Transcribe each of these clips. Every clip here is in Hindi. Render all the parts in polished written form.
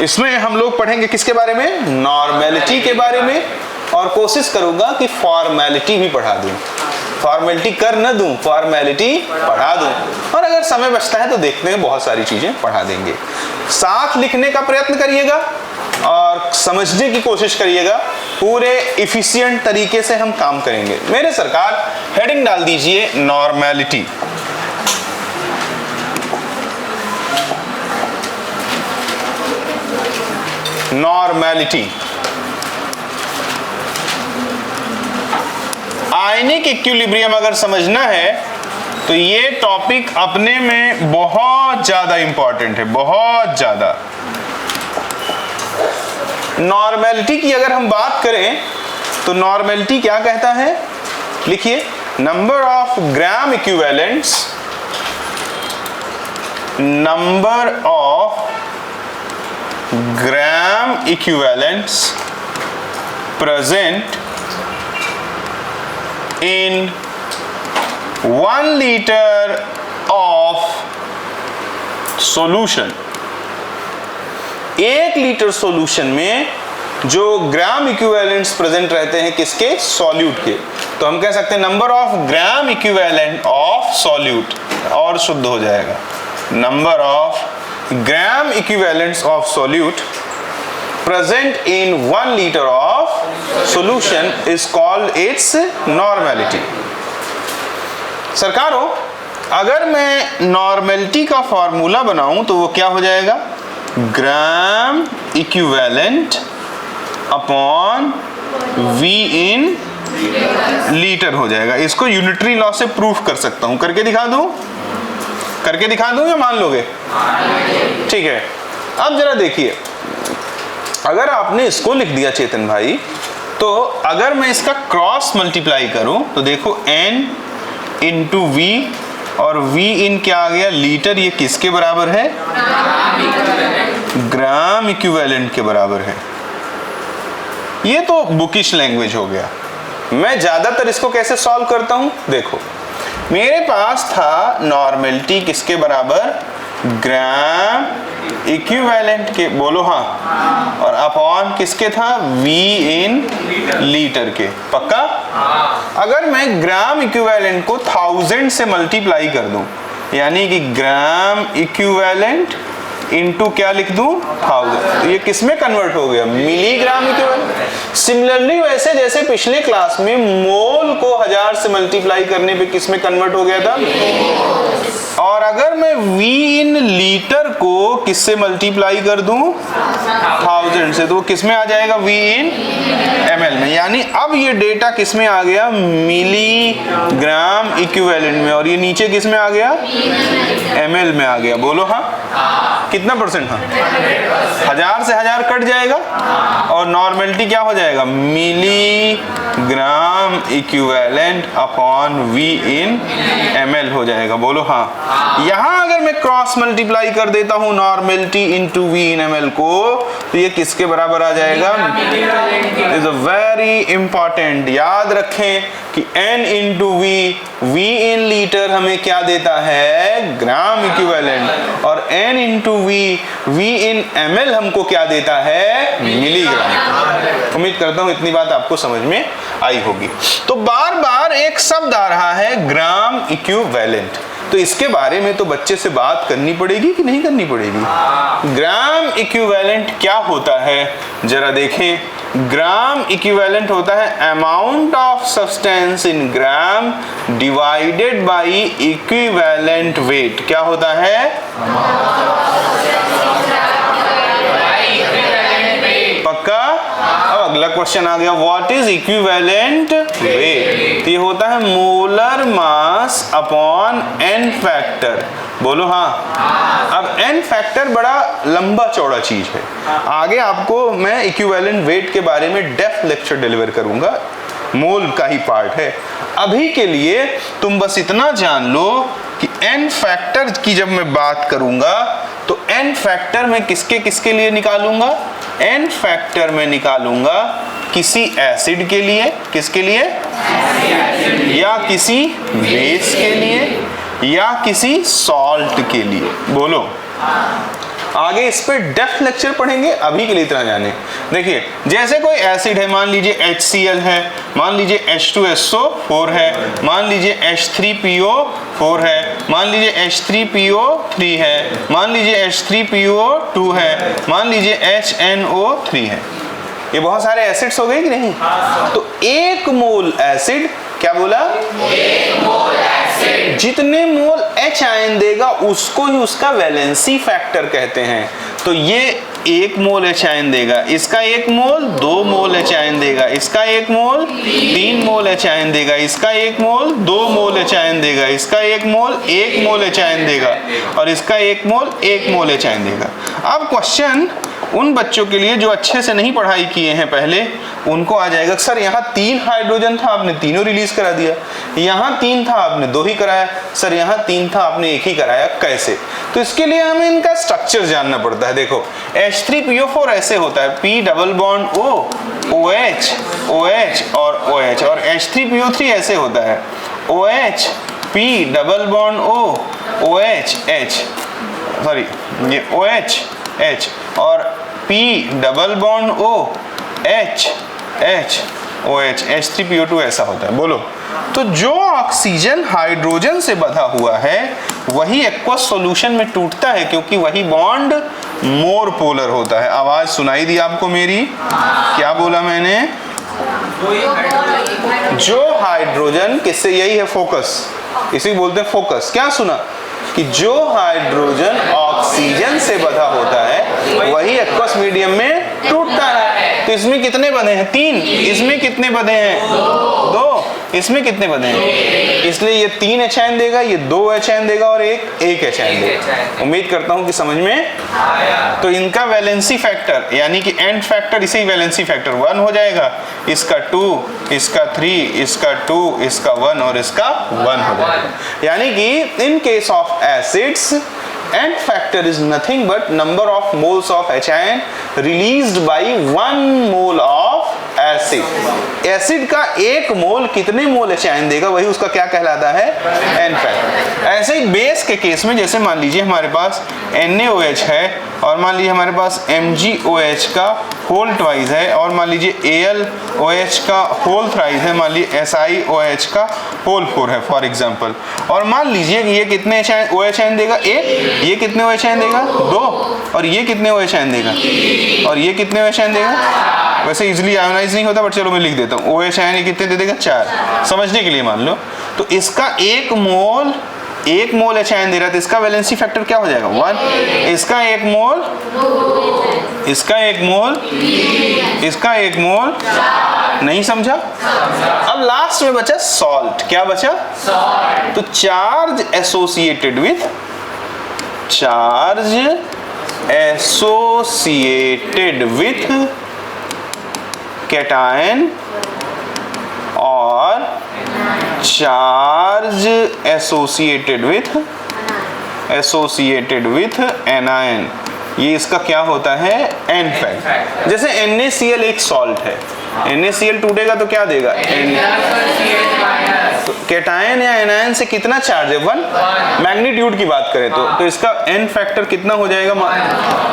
इसमें हम लोग पढ़ेंगे किसके बारे में, नॉर्मेलिटी के बारे में, और कोशिश करूंगा कि फॉर्मेलिटी भी पढ़ा दूं, फॉर्मेलिटी कर न दूं, फॉर्मेलिटी पढ़ा दूं, और अगर समय बचता है तो देखते हैं बहुत सारी चीजें पढ़ा देंगे। साथ लिखने का प्रयत्न करिएगा और समझने की कोशिश करिएगा, पूरे इफिशिएंट तरीके से हम काम करेंगे। मेरे सरकार हेडिंग डाल दीजिए नॉर्मेलिटी। नॉर्मेलिटी आयनिक इक्विलिब्रियम अगर समझना है तो ये टॉपिक अपने में बहुत ज्यादा इंपॉर्टेंट है, बहुत ज्यादा। नॉर्मेलिटी की अगर हम बात करें तो नॉर्मेलिटी क्या कहता है, लिखिए, number of gram equivalents, number of gram equivalents present in 1 liter of solution। 1 litre solution में जो ग्राम इक्विवेलेंट्स प्रेजेंट रहते हैं किसके, सॉल्यूट के, तो हम कह सकते हैं number of gram equivalent of solute, और शुद्ध हो जाएगा, number of gram equivalents of solute present in 1 liter of solution is called its normality। सरकारों, अगर मैं नॉर्मेलिटी का फॉर्मूला बनाऊं तो वो क्या हो जाएगा, gram equivalent upon V in litre हो जाएगा। इसको यूनिटरी लॉ से प्रूफ कर सकता हूं, करके दिखा दूं, करके दिखा दूं या मान लोगे, ठीक है। अब जरा देखिए, अगर आपने इसको लिख दिया चेतन भाई, तो अगर मैं इसका क्रॉस मल्टीप्लाई करूं तो देखो n इंटू वी, और v इन क्या आ गया, लीटर, ये किसके बराबर है, ग्राम इक्विवेलेंट के बराबर है। ये तो बुकिश लैंग्वेज हो गया। मैं ज्यादातर इसको कैसे सॉल्व करता हूं, देखो, मेरे पास था नॉर्मेलिटी किसके बराबर, ग्राम इक्विवेलेंट के, बोलो हाँ, और अपॉन किसके था, v इन लीटर के, पक्का। अगर मैं ग्राम इक्विवेलेंट को 1000 से मल्टीप्लाई कर दूं, यानी कि ग्राम इक्विवेलेंट इनटू क्या लिख दूं, 1000, ये किस में कन्वर्ट हो गया, मिलीग्राम इक्विवेलेंट। सिमिलरली वैसे जैसे पिछले क्लास में मोल को 1000 से मल्टीप्लाई करने पे किस में कन्वर्ट हो गया था, और अगर मैं v इन लीटर को किससे मल्टीप्लाई कर दूं, 1000 से, तो किस में आ जाएगा, v इन ml में। यानी अब ये डेटा किस में आ गया, मिलीग्राम इक्विवेलेंट में, और ये नीचे किस में आ गया, ml में आ गया। बोलो हाँ, कितना परसेंट, हाँ, 1000 से 1000 कट जाएगा, और नॉर्मेलिटी क्या हो जाएगा, मिलीग्राम इक्विवेलेंट अपॉन v इन ml हो जाएगा। बोलो हाँ। यहां अगर मैं क्रॉस मल्टीप्लाई कर देता हूं नॉर्मेलिटी इनटू v इन ml को, तो ये किसके बराबर आ जाएगा, इज अ वेरी इंपॉर्टेंट, याद रखें कि n into v in litre हमें क्या देता है, ग्राम इक्विवेलेंट, और n इंटू v इन ml हमको क्या देता है, मिलीग्राम। उम्मीद करता हूं इतनी बात आपको समझ में आई होगी। तो बार बार एक शब्द आ रहा है ग्राम इक्विवेलेंट, तो इसके बारे में तो बच्चे से बात करनी पड़ेगी कि नहीं करनी पड़ेगी। ग्राम इक्विवेलेंट क्या होता है, जरा देखें। ग्राम इक्विवेलेंट होता है amount of substance in gram divided bye equivalent wait. क्या होता है, पक्का। अब अगला क्वेश्चन आ गया, व्हाट इज इक्विवेलेंट वेट। ये होता है molar mass upon n factor. बोलो हाँ। अब n फैक्टर बड़ा लंबा चौड़ा चीज है, आगे आपको मैं इक्विवेलेंट वेट के बारे में डेप्थ लेक्चर डिलीवर करूंगा, मोल का ही पार्ट है। अभी के लिए तुम बस इतना जान लो कि n फैक्टर की जब मैं बात करूंगा तो n फैक्टर में किसके किसके लिए निकालूंगा, n फैक्टर में निकालूंगा किसी एसिड के लिए, किसके लिए, या किसी बेस के लिए, या किसी सॉल्ट के लिए। बोलो, आगे इस पे डेप्थ लेक्चर पढ़ेंगे, अभी के लिए इतना जाने। देखिए जैसे कोई एसिड है, मान लीजिए HCl है, मान लीजिए H2SO4 है, मान लीजिए H3PO4 है, मान लीजिए H3PO3 है, मान लीजिए H3PO2 है, मान लीजिए HNO3 है। ये बहुत सारे एसिड्स हो गए कि नहीं? तो एक मोल एसिड, क्या बोला? एक मोल एसिड जितने मोल H आयन देगा उसको ही उसका वैलेंसी फैक्टर कहते हैं। तो ये एक मोल H आयन देगा, इसका एक मोल 2 मोल H आयन देगा, इसका एक मोल 3 मोल H आयन देगा, इसका एक मोल 2 मोल H आयन देगा, इसका एक मोल 1 मोल H आयन देगा और इसका एक मोल 1 मोल H आयन देगा। अब क्वेश्चन उन बच्चों के लिए जो अच्छे से नहीं पढ़ाई किए हैं पहले, उनको आ जाएगा सर यहाँ 3 हाइड्रोजन था आपने तीनों रिलीज करा दिया, यहाँ 3 था आपने 2 ही कराया, सर यहाँ 3 था आपने 1 ही कराया, कैसे? तो इसके लिए हमें इनका स्ट्रक्चर जानना पड़ता है। देखो H3PO4 ऐसे होता है, P double bond O, OH, OH और OH, और H3PO3 ऐसे होता है, OH, P double bond O, OH, H, sorry ये OH, H और P double bond O, H, H, OH, H3PO2 ऐसा होता है। बोलो, तो जो ऑक्सीजन हाइड्रोजन से बंधा हुआ है वही एक्वस सॉल्यूशन में टूटता है, क्योंकि वही बॉन्ड मोर पोलर होता है। आवाज सुनाई दी आपको मेरी? क्या बोला मैंने? जो हाइड्रोजन किससे, यही है फोकस, इसी बोलते हैं फोकस। क्या सुना? कि जो हाइड्रोजन ऑक्सीजन से बंधा होता है वही एक्वस मीडियम में टूटता है। तो इसमें कितने बंधे हैं? 3। इसमें कितने बंधे हैं? 2। इसमें कितने बंधे हैं? इसलिए ये 3 H आयन देगा, ये 2 H आयन देगा और एक H आयन देगा। उम्मीद करता हूं कि समझ में आया। तो इनका वैलेंसी फैक्टर यानी कि एंड फैक्टर, इसे वैलेंसी फैक्टर 1 हो जाएगा, इसका 2, इसका 3, इसका 2, इसका 1 और इसका 1 हो जाएगा। यानी कि in case of acids, end factor is nothing but number of moles of H ion released by 1 mole of acid। Acid का 1 मोल कितने मोल H आयन देगा वही उसका क्या कहलाता है? And factor. ऐसे ही बेस के केस में, जैसे मान लीजिए हमारे पास NaOH है और मान लीजिए हमारे पास MgOH का होल ट्वाइस है और मान लीजिए AlOH का होल थ्राइस है, मान लीजिए SiOH का होल 4 है फॉर एग्जांपल। और मान लीजिए कि ये कितने OH आयन देगा? 1। ये कितने OH आयन देगा? 2। और ये कितने OH आयन देगा? और ये कितने OH आयन देगा? वैसे इजीली आयोनाइज नहीं होता बट चलो मैं लिख देता हूँ। OH आयन ये कितने दे देगा? 4। समझने के लिए मान लो, तो इसका 1 मोल H आयन दे रहा है, तो इसका वैलेंसी फैक्टर क्या हो जाएगा? 1। इसका 1 मोल, इसका 1 मोल, इसका 1 मोल, नहीं समझा? अब लास्ट में बचा सॉल्ट। क्या बचा? सॉल्ट। तो charge associated with, charge associated with cation और चार्ज एसोसिएटेड विथ एनायन, ये इसका क्या होता है? N factor. जैसे NaCl एक सॉल्ट है, NaCl टूटेगा तो क्या देगा? तो कैटायन या एनायन से कितना चार्ज है? 1। मैग्नीट्यूड की बात करें तो इसका एन फैक्टर कितना हो जाएगा?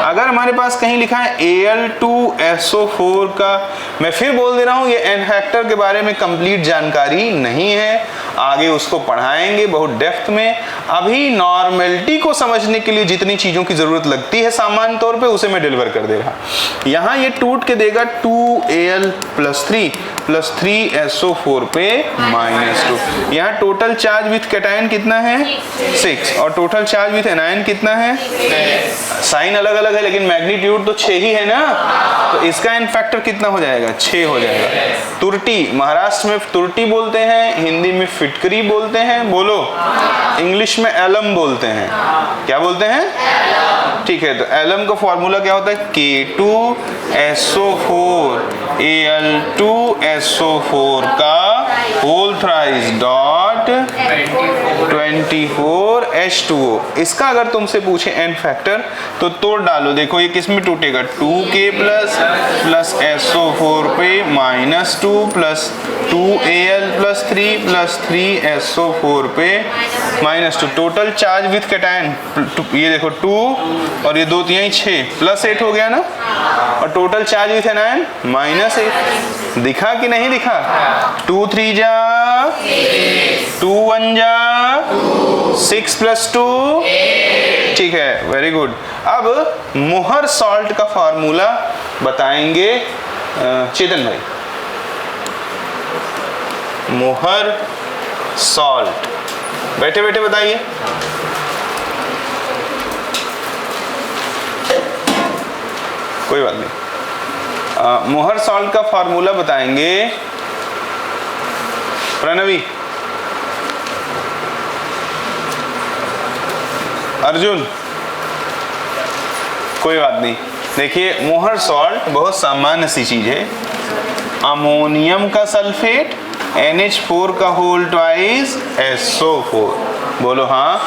अगर हमारे पास कहीं लिखा है Al2SO4 का, मैं फिर बोल दे रहा हूं ये एन फैक्टर के बारे में कंप्लीट जानकारी नहीं है, आगे उसको पढ़ाएंगे बहुत डेप्थ में। अभी नॉर्मेलिटी को समझने के लिए जितनी चीजों की जरूरत लगती है सामान्य तौर पे उसे मैं डिलीवर कर दे रहा। यहाँ ये टूट के देगा 2Al+3 + 3SO4 पे -2। यहाँ टोटल चार्ज विथ कैटायन कितना है? 6। और टोटल चार्ज विथ एनायन कितना है? साइन अलग अलग है लेकिन मैग्नीट्यूड तो 6 ही है ना, तो इसका एन फैक्टर कितना हो जाएगा? 6 हो जाएगा। तुरटी, महाराष्ट्र में तुरटी बोलते हैं, हिंदी में फिटकरी बोलते हैं, बोलो, इंग्लिश में एलम बोलते हैं। क्या बोलते हैं? ठीक है, तो एलम का फॉर्मूला क्या होता है? K2SO4 Al2SO4 का होल थ्राइस डॉट 24H2O। इसका अगर तुमसे पूछे n फैक्टर तो तोड़ डालो, देखो ये किस में टूटेगा, 2K प्लस SO4 पे -2 plus 2Al plus 3 plus 3SO4 पे -2। टोटल चार्ज विथ कैटायन ये देखो 2 और ये 2 3 6 प्लस 8 हो गया ना, और टोटल चार्ज विथ एनायन -8। दिखा कि नहीं दिखा? 2 3 जा 2 1 जा 6 प्लस 2, ठीक है, वेरी गुड। अब मोहर सॉल्ट का फार्मूला बताएंगे चेतन भाई। मोहर सॉल्ट, बैठे बैठे बताइए। कोई बात नहीं, मोहर सॉल्ट का फार्मूला बताएंगे प्रणवी। अर्जुन, कोई बात नहीं। देखिए मोहर सॉल्ट बहुत सामान्य सी चीज है। अमोनियम का सल्फेट NH4 का होल ट्वाइस SO4, बोलो हाँ।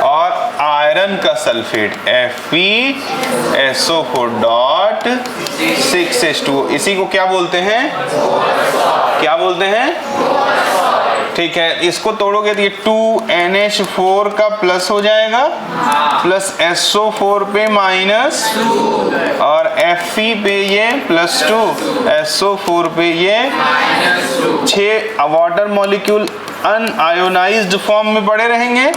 और आयरन का सल्फेट FeSO4.6H2O, इसी को क्या बोलते हैं? क्या बोलते हैं? ठीक है, इसको तोड़ोगे तो ये 2NH4 का प्लस हो जाएगा, प्लस SO4 पे माइनस, और Fe पे ये +2, SO4 पे ये 6 वाटर मॉलिक्यूल अनआयोनाइज्ड फॉर्म में पड़े रहेंगे।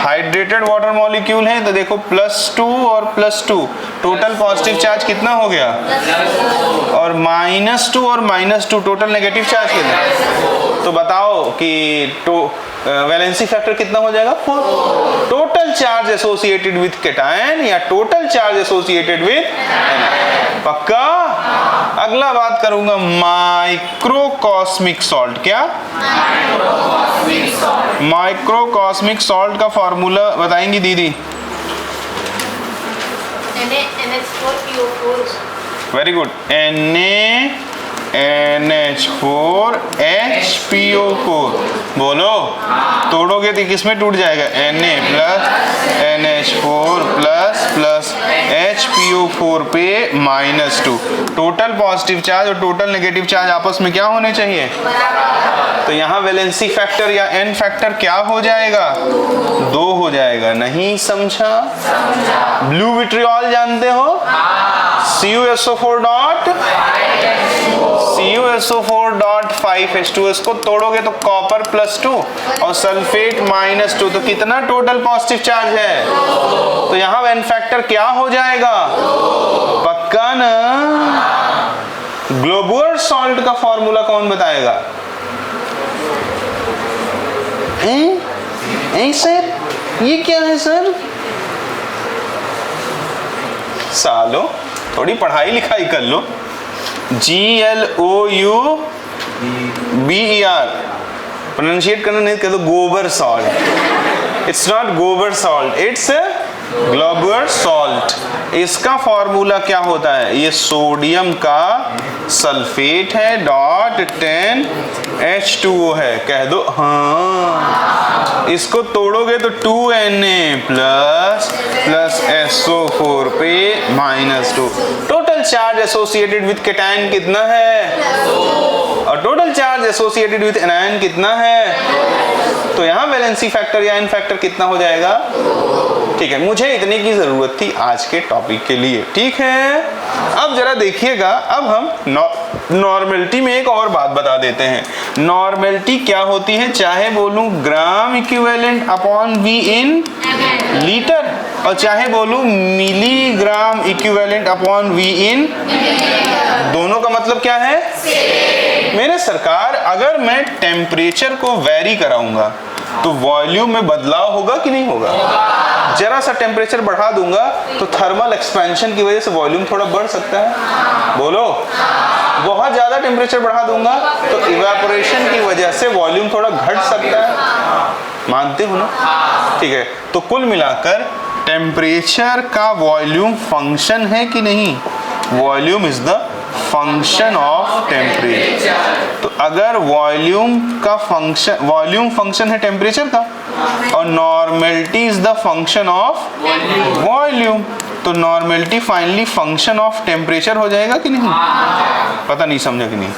हाइड्रेटेड वाटर मॉलिक्यूल है तो देखो +2 और +2, टोटल पॉजिटिव चार्ज कितना हो गया, और -2 और -2 टोटल नेगेटिव चार्ज कितना। तो बताओ कि वैलेंसी फैक्टर कितना हो जाएगा, 4। Total charge associated with cation या total charge associated with anion. पक्का? अगला बात करूंगा माइक्रोकॉस्मिक सॉल्ट। क्या? माइक्रोकॉस्मिक सॉल्ट का फॉर्मूला बताएंगी दीदी। वेरी गुड, NaNH4HPO4, बोलो। तोड़ोगे तो किस में टूट जाएगा, Na plus NH4 plus HPO4 पे -2। टोटल पॉजिटिव चार्ज और टोटल नेगेटिव चार्ज आपस में क्या होने चाहिए? तो यहाँ वैलेंसी फैक्टर या n फैक्टर क्या हो जाएगा, 2 हो जाएगा। नहीं समझा? ब्लू विट्रियोल जानते हो, CuSO4.5H2O, इसको तोड़ोगे तो कॉपर +2 और सल्फेट -2, तो कितना टोटल पॉजिटिव चार्ज है? तो यहाँ n फैक्टर क्या हो जाएगा? पक्का ना? ग्लोबुलर सॉल्ट का फॉर्मूला कौन बताएगा? सर ये क्या है सर? सालो थोड़ी पढ़ाई लिखाई कर लो। GLOUBER प्रोनाउंशिएट करना नहीं कह दो, गोबर सॉल्ट। इट्स नॉट गोबर सॉल्ट, इट्स ग्लोबुलर सॉल्ट। इसका फॉर्मूला क्या होता है? ये सोडियम का सल्फेट है .10H2O है, कह दो हाँ। इसको तोड़ोगे तो 2Na प्लस SO4 पे -2। Total charge associated with cation कितना है, और total charge associated with anion कितना है? तो यहाँ वैलेंसी फैक्टर या n फैक्टर कितना हो जाएगा? ठीक है, मुझे इतने की जरूरत थी आज के टॉपिक के लिए। ठीक है, अब जरा देखिएगा, अब हम नॉर्मेलिटी में एक और बात बता देते हैं। नॉर्मेलिटी क्या होती है? चाहे बोलूं ग्राम equivalent upon V in litre, और चाहे बोलूं मिलीग्राम इक्विवेलेंट अपॉन V इन, दोनों का मतलब क्या है? मेरे सरकार, अगर मैं टेम्परेचर को वेरी कराऊंगा तो वॉल्यूम में बदलाव होगा कि नहीं होगा? जरा सा टेम्परेचर बढ़ा दूंगा तो थर्मल एक्सपेंशन की वजह से वॉल्यूम थोड़ा बढ़ सकता है, बोलो। बहुत ज्यादा टेम्परेचर बढ़ा दूंगा तो इवेपोरेशन की वजह से वॉल्यूम थोड़ा घट सकता है, मानते हो ना? ठीक है, तो कुल मिलाकर टेम्परेचर का वॉल्यूम फंक्शन है कि नहीं? Volume is the function of temperature. तो अगर वॉल्यूम फंक्शन है टेम्परेचर का और normality is the function of volume, तो normality finally function of temperature हो जाएगा कि नहीं? पता नहीं समझा कि नहीं?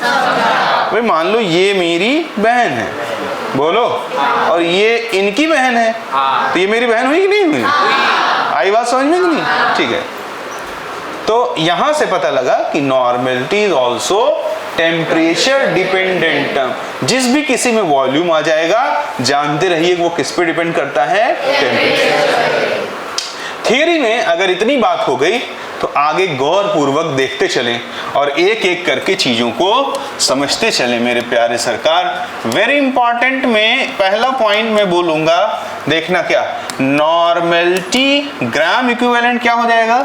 भाई मान लो ये मेरी बहन है, बोलो, और ये इनकी बहन है, तो ये मेरी बहन हुई कि नहीं हुई? आई बात समझ में कि नहीं? ठीक है, तो यहां से पता लगा कि normality is also temperature dependent term. जिस भी किसी में वॉल्यूम आ जाएगा, जानते रहिए वो किस पे डिपेंड करता है? टेम्परेचर। थियरी में अगर इतनी बात हो गई तो आगे गौर पूर्वक देखते चलें और एक एक करके चीजों को समझते चलें मेरे प्यारे सरकार। वेरी इंपॉर्टेंट में पहला पॉइंट मैं बोलूंगा, देखना क्या, नॉर्मेलिटी ग्राम इक्विवेलेंट क्या हो जाएगा?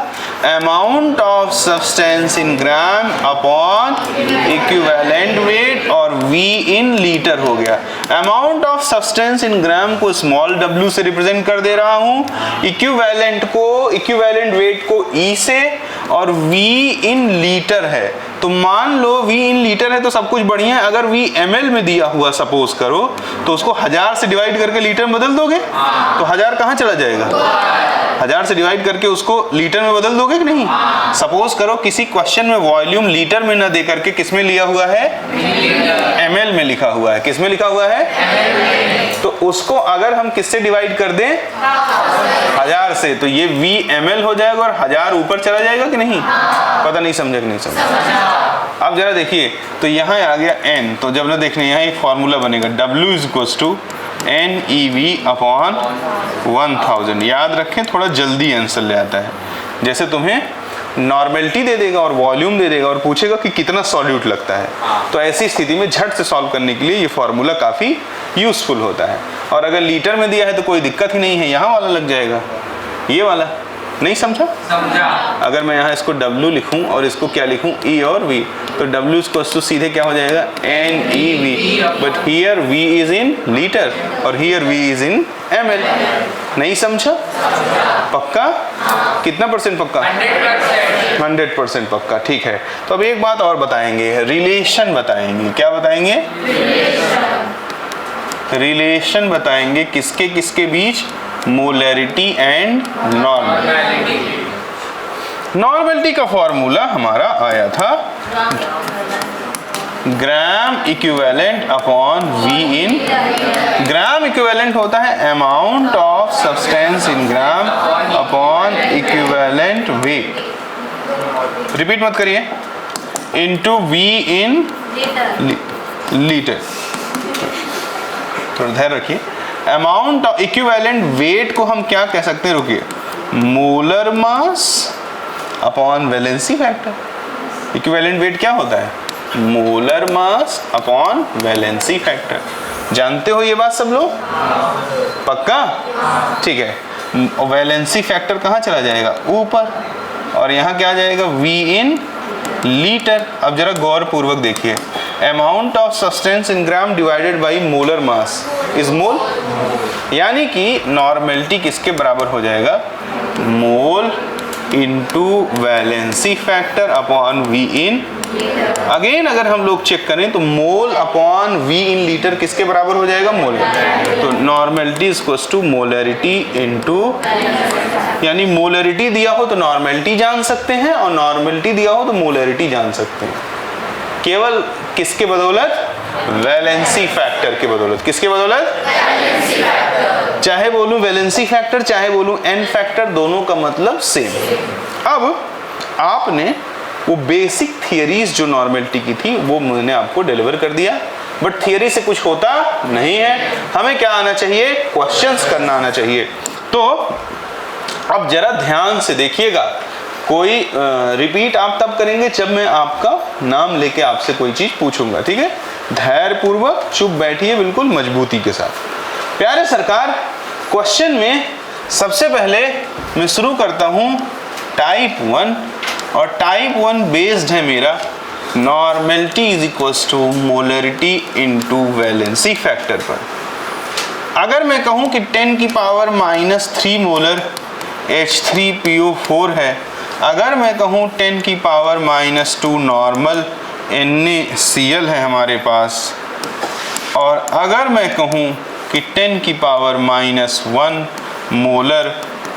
Amount of substance in gram upon equivalent wait, और V इन लीटर हो गया। अमाउंट ऑफ सब्सटेंस इन ग्राम को स्मॉल w से रिप्रेजेंट कर दे रहा हूं, इक्विवेलेंट वेट को E से, और V इन लीटर है। तो मान लो V इन लीटर है तो सब कुछ बढ़िया है। अगर V ml में दिया हुआ सपोज करो तो उसको 1000 से डिवाइड करके लीटर में बदल दोगे, तो 1000 कहाँ चला जाएगा? 1000 से डिवाइड करके उसको लीटर में बदल दोगे कि नहीं? सपोज करो किसी क्वेश्चन में वॉल्यूम लीटर में न दे करके किस में लिया हुआ है? ml में लिखा हुआ है। किस में लिखा हुआ है? तो उसको अगर हम किससे डिवाइड कर दें? 1000 से, तो ये V ml हो जाएगा और 1000 ऊपर चला जाएगा कि नहीं? पता नहीं समझा कि नहीं समझा? अब जरा देखिए, तो यहाँ आ गया n, तो जब ना देखने यहाँ एक फॉर्मूला बनेगा W is to NEV upon 1000। याद रखें, थोड़ा जल्दी आंसर ले आता है। जैसे तुम्हें नॉर्मेलिटी दे देगा और वॉल्यूम दे देगा और पूछेगा कि कितना सॉल्यूट लगता है, तो ऐसी स्थिति में झट से सॉल्व करने के लिए ये फॉर्मूला काफी यूजफुल होता है। और अगर लीटर में दिया है तो कोई दिक्कत ही नहीं है, यहाँ वाला लग जाएगा, ये वाला। नहीं समझा? अगर मैं यहाँ इसको W लिखूं और इसको क्या लिखूं? E और V, तो W इसको सीधे क्या हो जाएगा? NEV, but here V is in litre और here V is in ml। नहीं समझा? पक्का? कितना परसेंट पक्का? 100% पक्का। ठीक है, तो अब एक बात और बताएंगे, रिलेशन बताएंगे। क्या बताएंगे? रिलेशन बताएंगे किसके किसके बीच? Molarity and normality. नॉर्मेलिटी का फॉर्मूला हमारा आया था gram equivalent upon V in. Gram equivalent होता है amount of substance in gram upon equivalent weight. Repeat मत करिए, इनटू V इन लीटर। थोड़ा धैर्य रखिए। अमाउंट ऑफ इक्विवेलेंट वेट को हम क्या कह सकते हैं? रुकिए, molar mass upon valency factor. Equivalent weight क्या होता है? Molar mass upon valency factor. जानते हो ये बात सब लोग? पक्का? ठीक है, वैलेंसी फैक्टर कहाँ चला जाएगा? ऊपर, और यहाँ क्या आ जाएगा? V in litre. अब जरा गौर पूर्वक देखिए, amount of substance in gram divided by molar mass is mole, यानी कि नॉर्मेलिटी किसके बराबर हो जाएगा? Mole into valency factor upon V in. Again अगर हम लोग चेक करें तो mole upon V in litre किसके बराबर हो जाएगा? मोल। तो normality is equals to molarity into, यानी मोलरिटी दिया हो तो नॉर्मेलिटी जान सकते हैं और नॉर्मेलिटी दिया हो तो मोलरिटी जान सकते हैं। केवल किसके बदौलत? वैलेंसी फैक्टर के बदौलत। किसके बदौलत? चाहे बोलूं वैलेंसी फैक्टर, चाहे बोलूं n फैक्टर, दोनों का मतलब सेम। अब आपने वो बेसिक थियरीज जो नॉर्मेलिटी की थी वो मैंने आपको डिलीवर कर दिया, बट थियरी से कुछ होता नहीं है। हमें क्या आना चाहिए? क्वेश्चंस करना आना चाहिए। तो अब जरा ध्यान से देखिएगा, कोई रिपीट आप तब करेंगे जब मैं आपका नाम लेके आपसे कोई चीज पूछूंगा, ठीक है? धैर्य पूर्वक चुप बैठिए, बिल्कुल मजबूती के साथ। प्यारे सरकार, क्वेश्चन में सबसे पहले मैं शुरू करता हूं टाइप 1, और टाइप 1 बेस्ड है मेरा normality is equals to molarity into valency factor पर। अगर मैं कहूं कि 10⁻³ मोलर H3PO4 है अगर मैं कहूँ 10 की पावर -2 नॉर्मल NaCl है हमारे पास, और अगर मैं कहूँ कि 10 की पावर -1 मोलर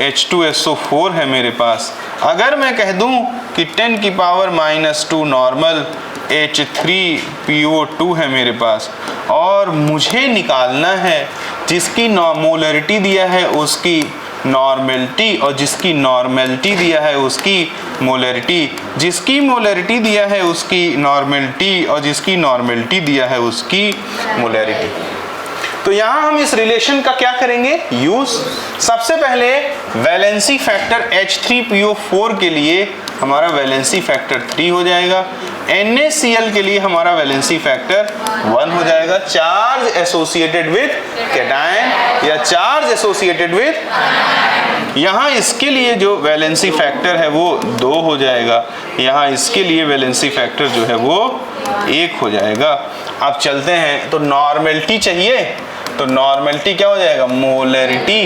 H2SO4 है मेरे पास, अगर मैं कह दूं कि 10 की पावर -2 नॉर्मल H3PO2 है मेरे पास, और मुझे निकालना है जिसकी मोलरिटी दिया है उसकी नॉर्मेलिटी, और जिसकी नॉर्मेलिटी दिया है उसकी मोलरिटी, जिसकी मोलरिटी दिया है उसकी नॉर्मेलिटी, और जिसकी नॉर्मेलिटी दिया है उसकी मोलरिटी। तो यहाँ हम इस रिलेशन का क्या करेंगे, यूज। सबसे पहले वैलेंसी फैक्टर H3PO4 के लिए हमारा वैलेंसी फैक्टर 3 हो जाएगा, NaCl के लिए हमारा वैलेंसी फैक्टर 1 हो जाएगा। चार्ज एसोसिएटेड विद कैटायन या चार्ज एसोसिएटेड विद, यहाँ इसके लिए जो वैलेंसी फैक्टर है वो 2 हो जाएगा, यहाँ इसके लिए वैलेंसी फैक्टर जो है वो 1 हो जाएगा। अब चलते हैं, तो नॉर्मेलिटी चाहिए, तो नॉर्मेलिटी क्या हो जाएगा, मोलरिटी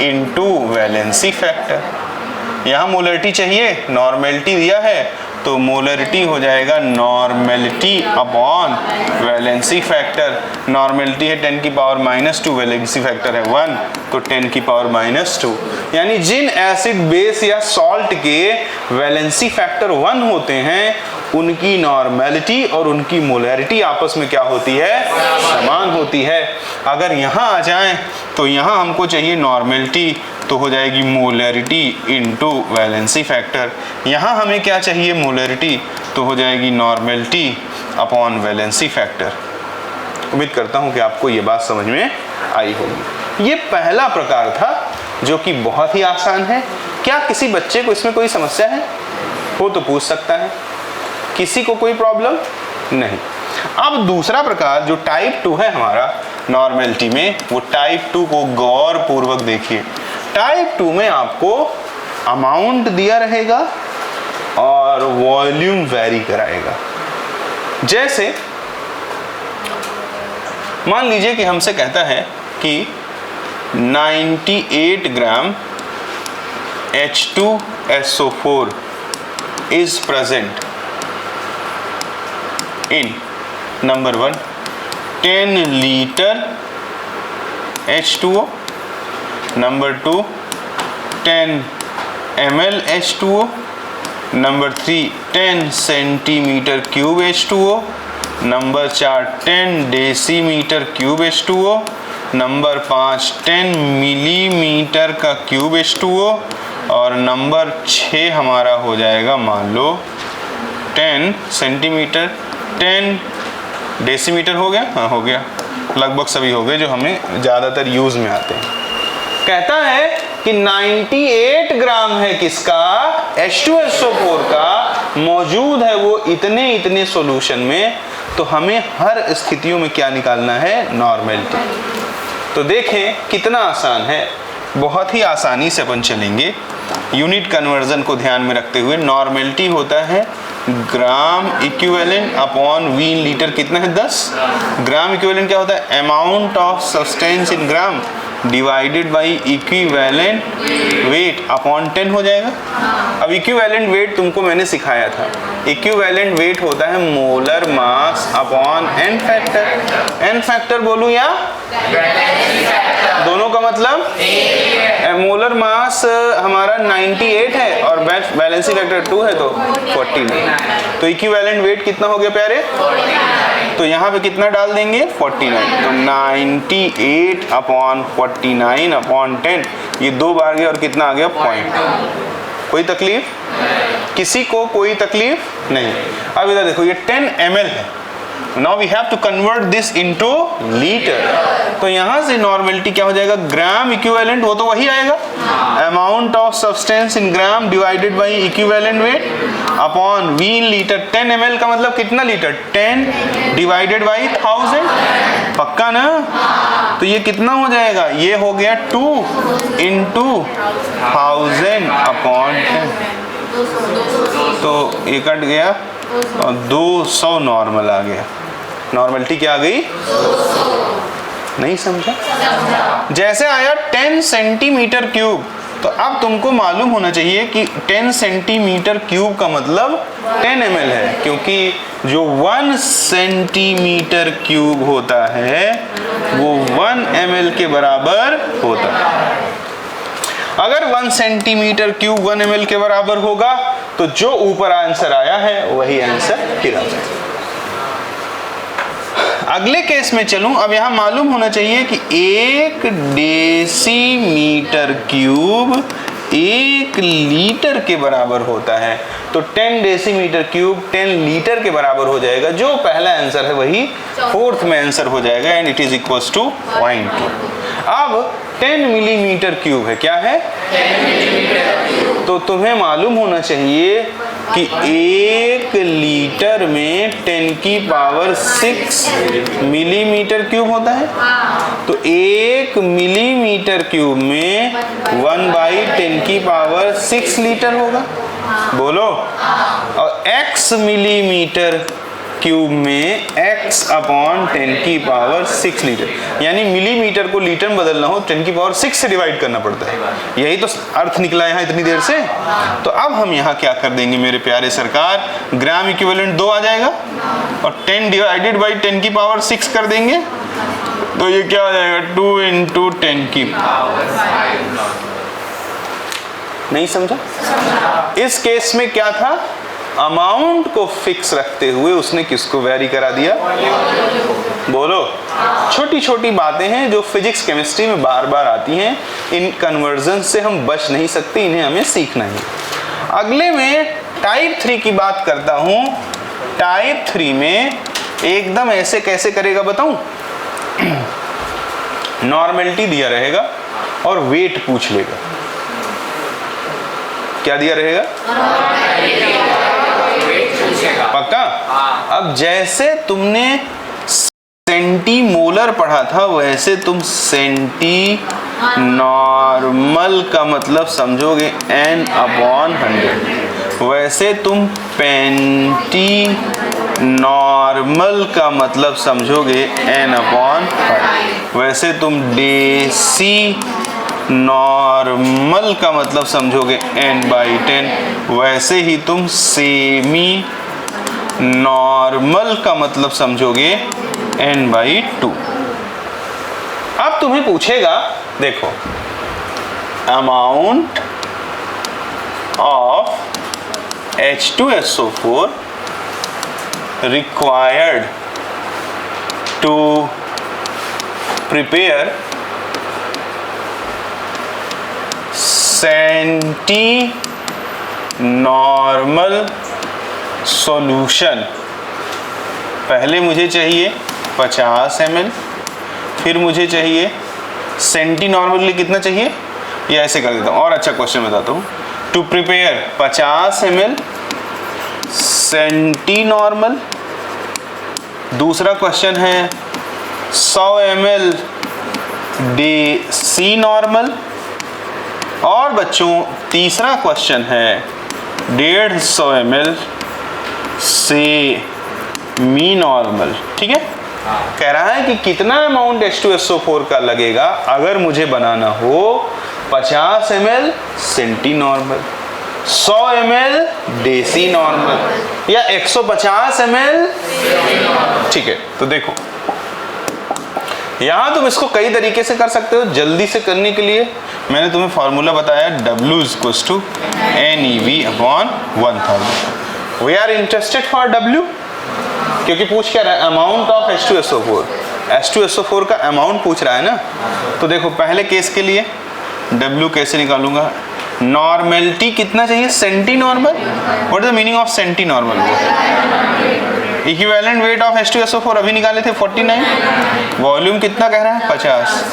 इनटू वैलेंसी फैक्टर। यहाँ मोलरिटी चाहिए, नॉर्मेलिटी दिया है, तो मोलरिटी हो जाएगा normality upon valency factor. Normality है 10 की पावर -2, वैलेंसी फैक्टर है 1, तो 10 की पावर -2। यानी जिन एसिड बेस या सॉल्ट के वैलेंसी फैक्टर 1 होते हैं उनकी नॉर्मेलिटी और उनकी मोलरिटी आपस में क्या होती है, समान होती है। अगर यहाँ आ जाएं तो यहाँ हमको चाहिए नॉर्मेलिटी, तो हो जाएगी मोलरिटी इनटू वैलेंसी फैक्टर। यहाँ हमें क्या चाहिए, मोलरिटी, तो हो जाएगी नॉर्मेलिटी अपॉन वैलेंसी फैक्टर। उम्मीद करता हूँ कि आपको ये बात समझ में आई होगी। ये पहला प्रकार था जो कि बहुत ही आसान है। क्या किसी बच्चे को इसमें कोई समस्या है, हो तो पूछ सकता है, किसी को कोई प्रॉब्लम नहीं। अब दूसरा प्रकार जो टाइप 2 है हमारा नॉर्मेलिटी में, वो टाइप 2 को गौर पूर्वक देखिए। टाइप 2 में आपको अमाउंट दिया रहेगा और वॉल्यूम वेरी कराएगा। जैसे मान लीजिए कि हमसे कहता है कि 98 ग्राम H2SO4 is present in number 1 10 liter H2O, number 2 10 ml H2O, number 3 10 centimeter cube H2O, number 4 10 decimetre cube H2O, number 5 10 millimetre का क्यूब H2O, और नंबर 6 हमारा हो जाएगा मान लो 10 सेंटीमीटर 10 डेसीमीटर। हो गया, हाँ हो गया, लगभग सभी हो गए जो हमें ज़्यादातर यूज़ में आते हैं। कहता है कि 98 ग्राम है किसका, H2SO4 का, मौजूद है वो इतने इतने सॉल्यूशन में, तो हमें हर स्थितियों में क्या निकालना है, नॉर्मेलिटी। तो देखें कितना आसान है, बहुत ही आसानी से अपन चलेंगे। यूनिट कन्वर्जन को ध्यान में रखते हुए नॉर्मेलिटी होता है gram equivalent upon V in litre, कितना है 10। ग्राम इक्विवेलेंट क्या होता है, amount of substance in gram divided by equivalent weight upon 10 हो जाएगा। अब इक्विवेलेंट वेट तुमको मैंने सिखाया था, इक्विवेलेंट वेट होता है molar mass upon n factor. N factor बोलूं या दोनों का मतलब, मोलर मास हमारा 98 है और वैलेंसी फैक्टर 2 है तो 49। तो इक्विवेलेंट वेट कितना हो गया प्यारे, तो यहाँ पे कितना डाल देंगे 49, तो 98 अपॉन 49 अपॉन 10, ये 2 बार गया और कितना आ गया पॉइंट। कोई तकलीफ, किसी को कोई तकलीफ नहीं। अब इधर देखो ये 10 ml है, now we have to convert this into litre. तो यहाँ से नॉर्मेलिटी क्या हो जाएगा, ग्राम इक्विवेलेंट, वो तो वही आएगा, amount of substance in gram divided by equivalent weight upon V in litre. 10 ml का मतलब कितना लीटर, 10 डिवाइडेड बाई 1000, पक्का ना। तो ये कितना हो जाएगा, ये हो गया 2 इंटू 1000 अपॉन 10, तो ये कट गया और 200 नॉर्मल आ गया। नॉर्मलिटी क्या आ गई, नहीं समझा। जैसे आया 10 सेंटीमीटर क्यूब, तो अब तुमको मालूम होना चाहिए कि 10 सेंटीमीटर क्यूब का मतलब 10 ml है, क्योंकि जो 1 सेंटीमीटर क्यूब होता है वो 1 ml के बराबर होता है। अगर 1 सेंटीमीटर क्यूब 1 ml के बराबर होगा तो जो ऊपर आंसर आया है वही आंसर फिर आ जाएगा। अगले केस में चलूं। अब यहां मालूम होना चाहिए कि 1 डेसीमीटर क्यूब 1 लीटर के बराबर होता है, तो 10 डेसीमीटर क्यूब 10 लीटर के बराबर हो जाएगा। जो पहला आंसर है वही फोर्थ में आंसर हो जाएगा, and it is equals to 0.2। अब 10 मिलीमीटर क्यूब है, क्या है? 10 मिलीमीटर। तो तुम्हें मालूम होना चाहिए कि 1 लीटर में 10 की पावर 6 मिलीमीटर क्यूब होता है, तो 1 मिलीमीटर क्यूब में 1/10 की पावर 6 लीटर होगा। बोलो। और x मिलीमीटर क्यूब में x/10 की पावर 6 लीटर, यानी मिलीमीटर को लीटर में बदलना हो 10 की पावर 6 से डिवाइड करना पड़ता है। यही तो अर्थ निकला यहाँ इतनी देर से। तो अब हम यहाँ क्या कर देंगे मेरे प्यारे सरकार, ग्राम इक्विवेलेंट 2 आ जाएगा और 10 डिवाइडेड बाई 10 की पावर 6 कर देंगे, तो ये क्या हो जाएगा 2 × 10 की पावर। नहीं समझा? इस केस में क्या था, अमाउंट को फिक्स रखते हुए उसने किसको वेरी करा दिया? बोलो। छोटी छोटी बातें हैं जो फिजिक्स केमिस्ट्री में बार बार आती हैं, इन कन्वर्जन से हम बच नहीं सकते, इन्हें हमें सीखना है। अगले में टाइप 3 की बात करता हूं। टाइप 3 में एकदम ऐसे कैसे करेगा बताऊं? नॉर्मेलिटी दिया रहेगा और वेट पूछ लेगा। क्या दिया रहेगा? पक्का? अब जैसे तुमने सेंटीमोलर पढ़ा था वैसे तुम सेंटी नॉर्मल का मतलब समझोगे n/100, वैसे तुम पेंटी नॉर्मल का मतलब समझोगे n/5, वैसे तुम डेसी नॉर्मल का मतलब समझोगे n/10, वैसे ही तुम सेमी नॉर्मल का मतलब समझोगे n/2। अब तुम्हें पूछेगा, देखो, amount of H2SO4 required to prepare centinormal solution. पहले मुझे चाहिए 50 ml, फिर मुझे चाहिए सेंटी नॉर्मल के लिए कितना चाहिए, ये ऐसे कर देता हूँ और अच्छा क्वेश्चन बताता हूँ। To prepare 50 ml centinormal. दूसरा क्वेश्चन है 100 ml डेसी नॉर्मल। और बच्चों तीसरा क्वेश्चन है 150 ml सेमी नॉर्मल। ठीक है? कह रहा है कि कितना अमाउंट H2SO4 का लगेगा अगर मुझे बनाना हो 50 ml centinormal, 100 ml decinormal या 150 ml। ठीक है, तो देखो यहां तुम इसको कई तरीके से कर सकते हो। जल्दी से करने के लिए मैंने तुम्हें फॉर्मूला बताया W = NeV/1000। We are interested for W क्योंकि पूछ क्या रहा है, अमाउंट ऑफ H2SO4। H2SO4 का अमाउंट पूछ रहा है ना। तो देखो पहले केस के लिए W कैसे निकालूंगा, नॉर्मेलिटी कितना चाहिए, centinormal. What is the meaning of centinormal? Equivalent weight of H2SO4 अभी निकाले थे 49। वॉल्यूम कितना कह रहा है, 50।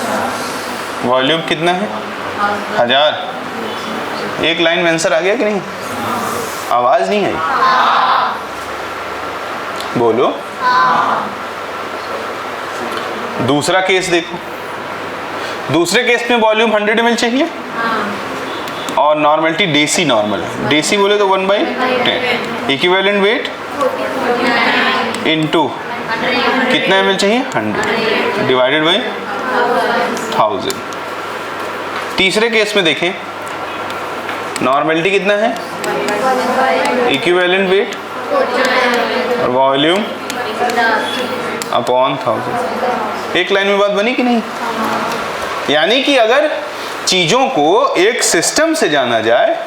वॉल्यूम कितना है, 1000। एक लाइन में आंसर आ गया कि नहीं? आवाज नहीं आई, बोलो। दूसरा केस देखो। दूसरे केस में वॉल्यूम 100 ml चाहिए और नॉर्मलिटी डेसी नॉर्मल है। डेसी बोले तो 1/10। इक्विवेलेंट वेट इनटू कितना ml चाहिए, 100 डिवाइडेड बाई 1000। तीसरे केस में देखें नॉर्मेलिटी कितना है? इक्विवेलेंट वेट और वॉल्यूम अपॉन 1000। एक लाइन में बात बनी कि नहीं? यानी कि अगर चीजों को एक सिस्टम से जाना जाए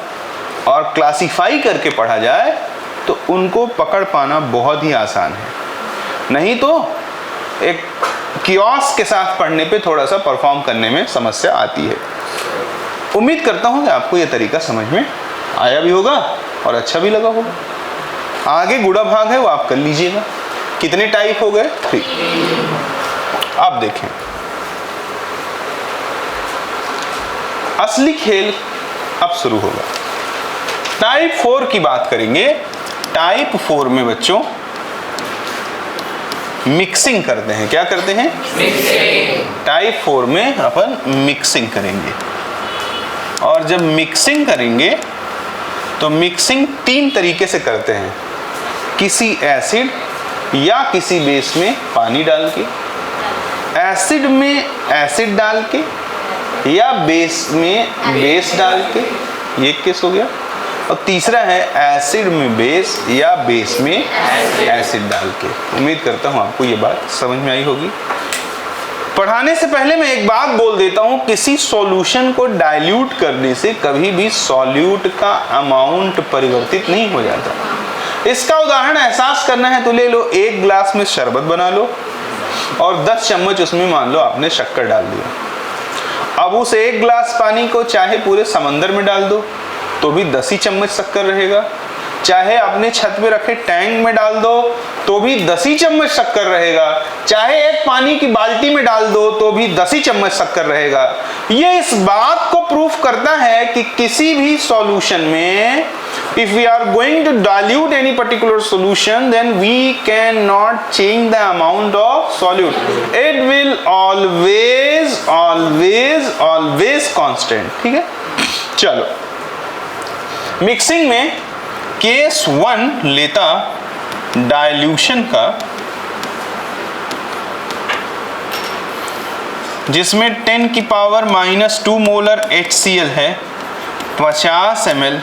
और क्लासिफाई करके पढ़ा जाए तो उनको पकड़ पाना बहुत ही आसान है, नहीं तो एक कियोस्क के साथ पढ़ने पे थोड़ा सा परफॉर्म करने में समस्या आती है। उम्मीद करता हूँ कि आपको ये तरीका समझ में आया भी होगा और अच्छा भी लगा होगा। आगे गुणा भाग है वो आप कर लीजिएगा। कितने टाइप हो गए? 3। अब देखें असली खेल अब शुरू होगा। टाइप 4 की बात करेंगे। टाइप 4 में बच्चों मिक्सिंग करते हैं। क्या करते हैं? मिक्सिंग। टाइप 4 में अपन मिक्सिंग करेंगे और जब मिक्सिंग करेंगे तो मिक्सिंग 3 तरीके से करते हैं। किसी एसिड या किसी बेस में पानी डाल के, एसिड में एसिड डाल के, या बेस में बेस डाल के, ये एक केस हो गया। और तीसरा है एसिड में बेस या बेस में एसिड डाल के। उम्मीद करता हूँ आपको ये बात समझ में आई होगी। पढ़ाने से पहले मैं एक बात बोल देता हूँ, किसी सॉल्यूशन को डाइल्यूट करने से कभी भी सॉल्यूट का अमाउंट परिवर्तित नहीं हो जाता। इसका उदाहरण एहसास करना है तो ले लो, 1 गिलास में शरबत बना लो और 10 चम्मच उसमें मान लो आपने शक्कर डाल दिया। अब उस 1 गिलास पानी को चाहे पूरे समंदर में डाल दो तो भी 10 ही चम्मच शक्कर रहेगा, चाहे अपने छत पे रखे टैंक में डाल दो तो भी 10 ही चम्मच शक्कर रहेगा, चाहे एक पानी की बाल्टी में डाल दो तो भी 10 ही चम्मच शक्कर रहेगा। ये इस बात को प्रूफ करता है कि किसी भी सॉल्यूशन में if we are going to dilute any particular solution then we cannot change the amount of solute. It will always constant। ठीक है, चलो मिक्सिंग में केस 1 लेता डाइल्यूशन का, जिसमें 10 की पावर -2 मोलर HCl है 50 ml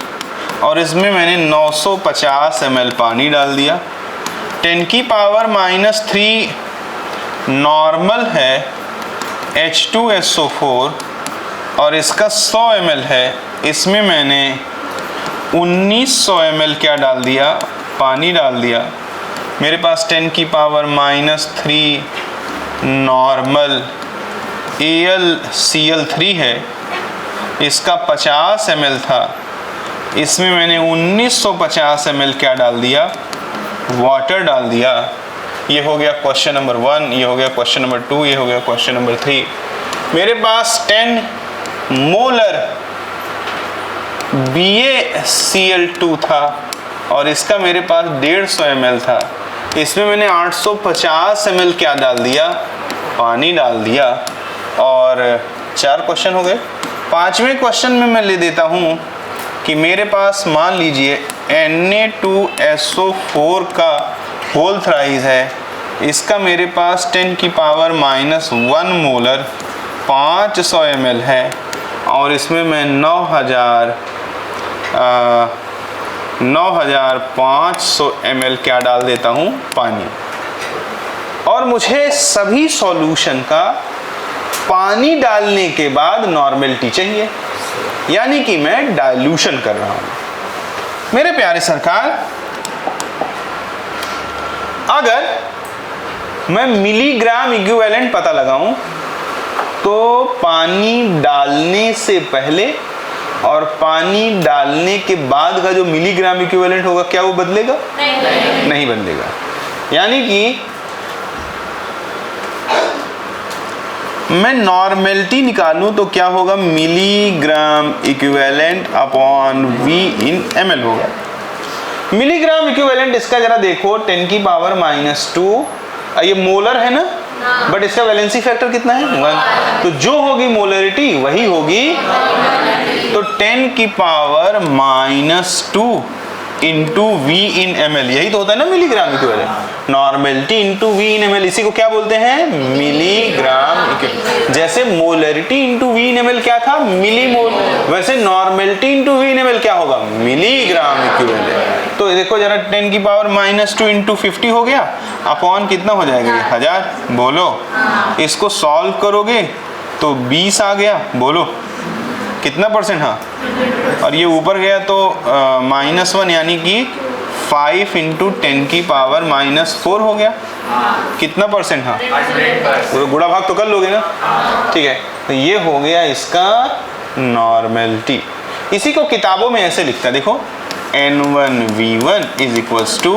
और इसमें मैंने 950 ml पानी डाल दिया। 10 की पावर -3 नॉर्मल है H2SO4 और इसका 100 ml है, इसमें मैंने 1900 ml क्या डाल दिया? पानी डाल दिया। मेरे पास 10 की पावर -3 नॉर्मल AlCl3 है, इसका 50 ml था, इसमें मैंने 1950 ml क्या डाल दिया? वाटर डाल दिया। ये हो गया क्वेश्चन नंबर 1, ये हो गया क्वेश्चन नंबर 2, ये हो गया क्वेश्चन नंबर 3। मेरे पास 10 मोलर BaCl2 था और इसका मेरे पास 150 ml था, इसमें मैंने 850 ml क्या डाल दिया? पानी डाल दिया। और 4 क्वेश्चन हो गए। 5वें क्वेश्चन में मैं ले देता हूँ कि मेरे पास मान लीजिए Na2SO4 का होल थ्राइस है, इसका मेरे पास 10 की पावर -1 मोलर 500 ml है और इसमें मैं 9500 ml क्या डाल देता हूँ? पानी। और मुझे सभी सॉल्यूशन का पानी डालने के बाद नॉर्मेलिटी चाहिए, यानी कि मैं डाइल्यूशन कर रहा हूं। मेरे प्यारे सरकार, अगर मैं मिलीग्राम इक्विवेलेंट पता लगाऊं तो पानी डालने से पहले और पानी डालने के बाद का जो मिलीग्राम इक्विवेलेंट होगा, क्या वो बदलेगा? नहीं बदलेगा। यानी कि मैं नॉर्मेलिटी निकालूं तो क्या होगा? मिलीग्राम इक्विवेलेंट अपॉन V इन ml होगा। मिलीग्राम इक्विवेलेंट इसका जरा देखो, 10 की पावर -2, ये मोलर है ना, बट इसका वैलेंसी फैक्टर कितना है? 1। तो जो होगी मोलरिटी वही होगी। तो 10 की power -2 into V in ml, यही तो होता है ना milligram equivalent. Normality into V in ml, इसी को क्या बोलते हैं? Milligram equivalent. जैसे molarity into V in ml क्या था? मिलीमोल, वैसे normality into V in ml क्या होगा? Milligram equivalent. तो देखो जरा 10 की पावर -2 इंटू 50 हो गया, अपॉन कितना हो जाएगा ये? 1000। बोलो इसको सॉल्व करोगे तो 20 आ गया, बोलो कितना परसेंट? हाँ, और ये ऊपर गया तो -1 यानी कि 5 इंटू 10 की पावर -4 हो गया, कितना परसेंट? हाँ, तो गुणा भाग तो कर लोगे ना, ठीक है। तो ये हो गया इसका नॉर्मेलिटी। इसी को किताबों में ऐसे लिखता है, देखो N1V1 is equals to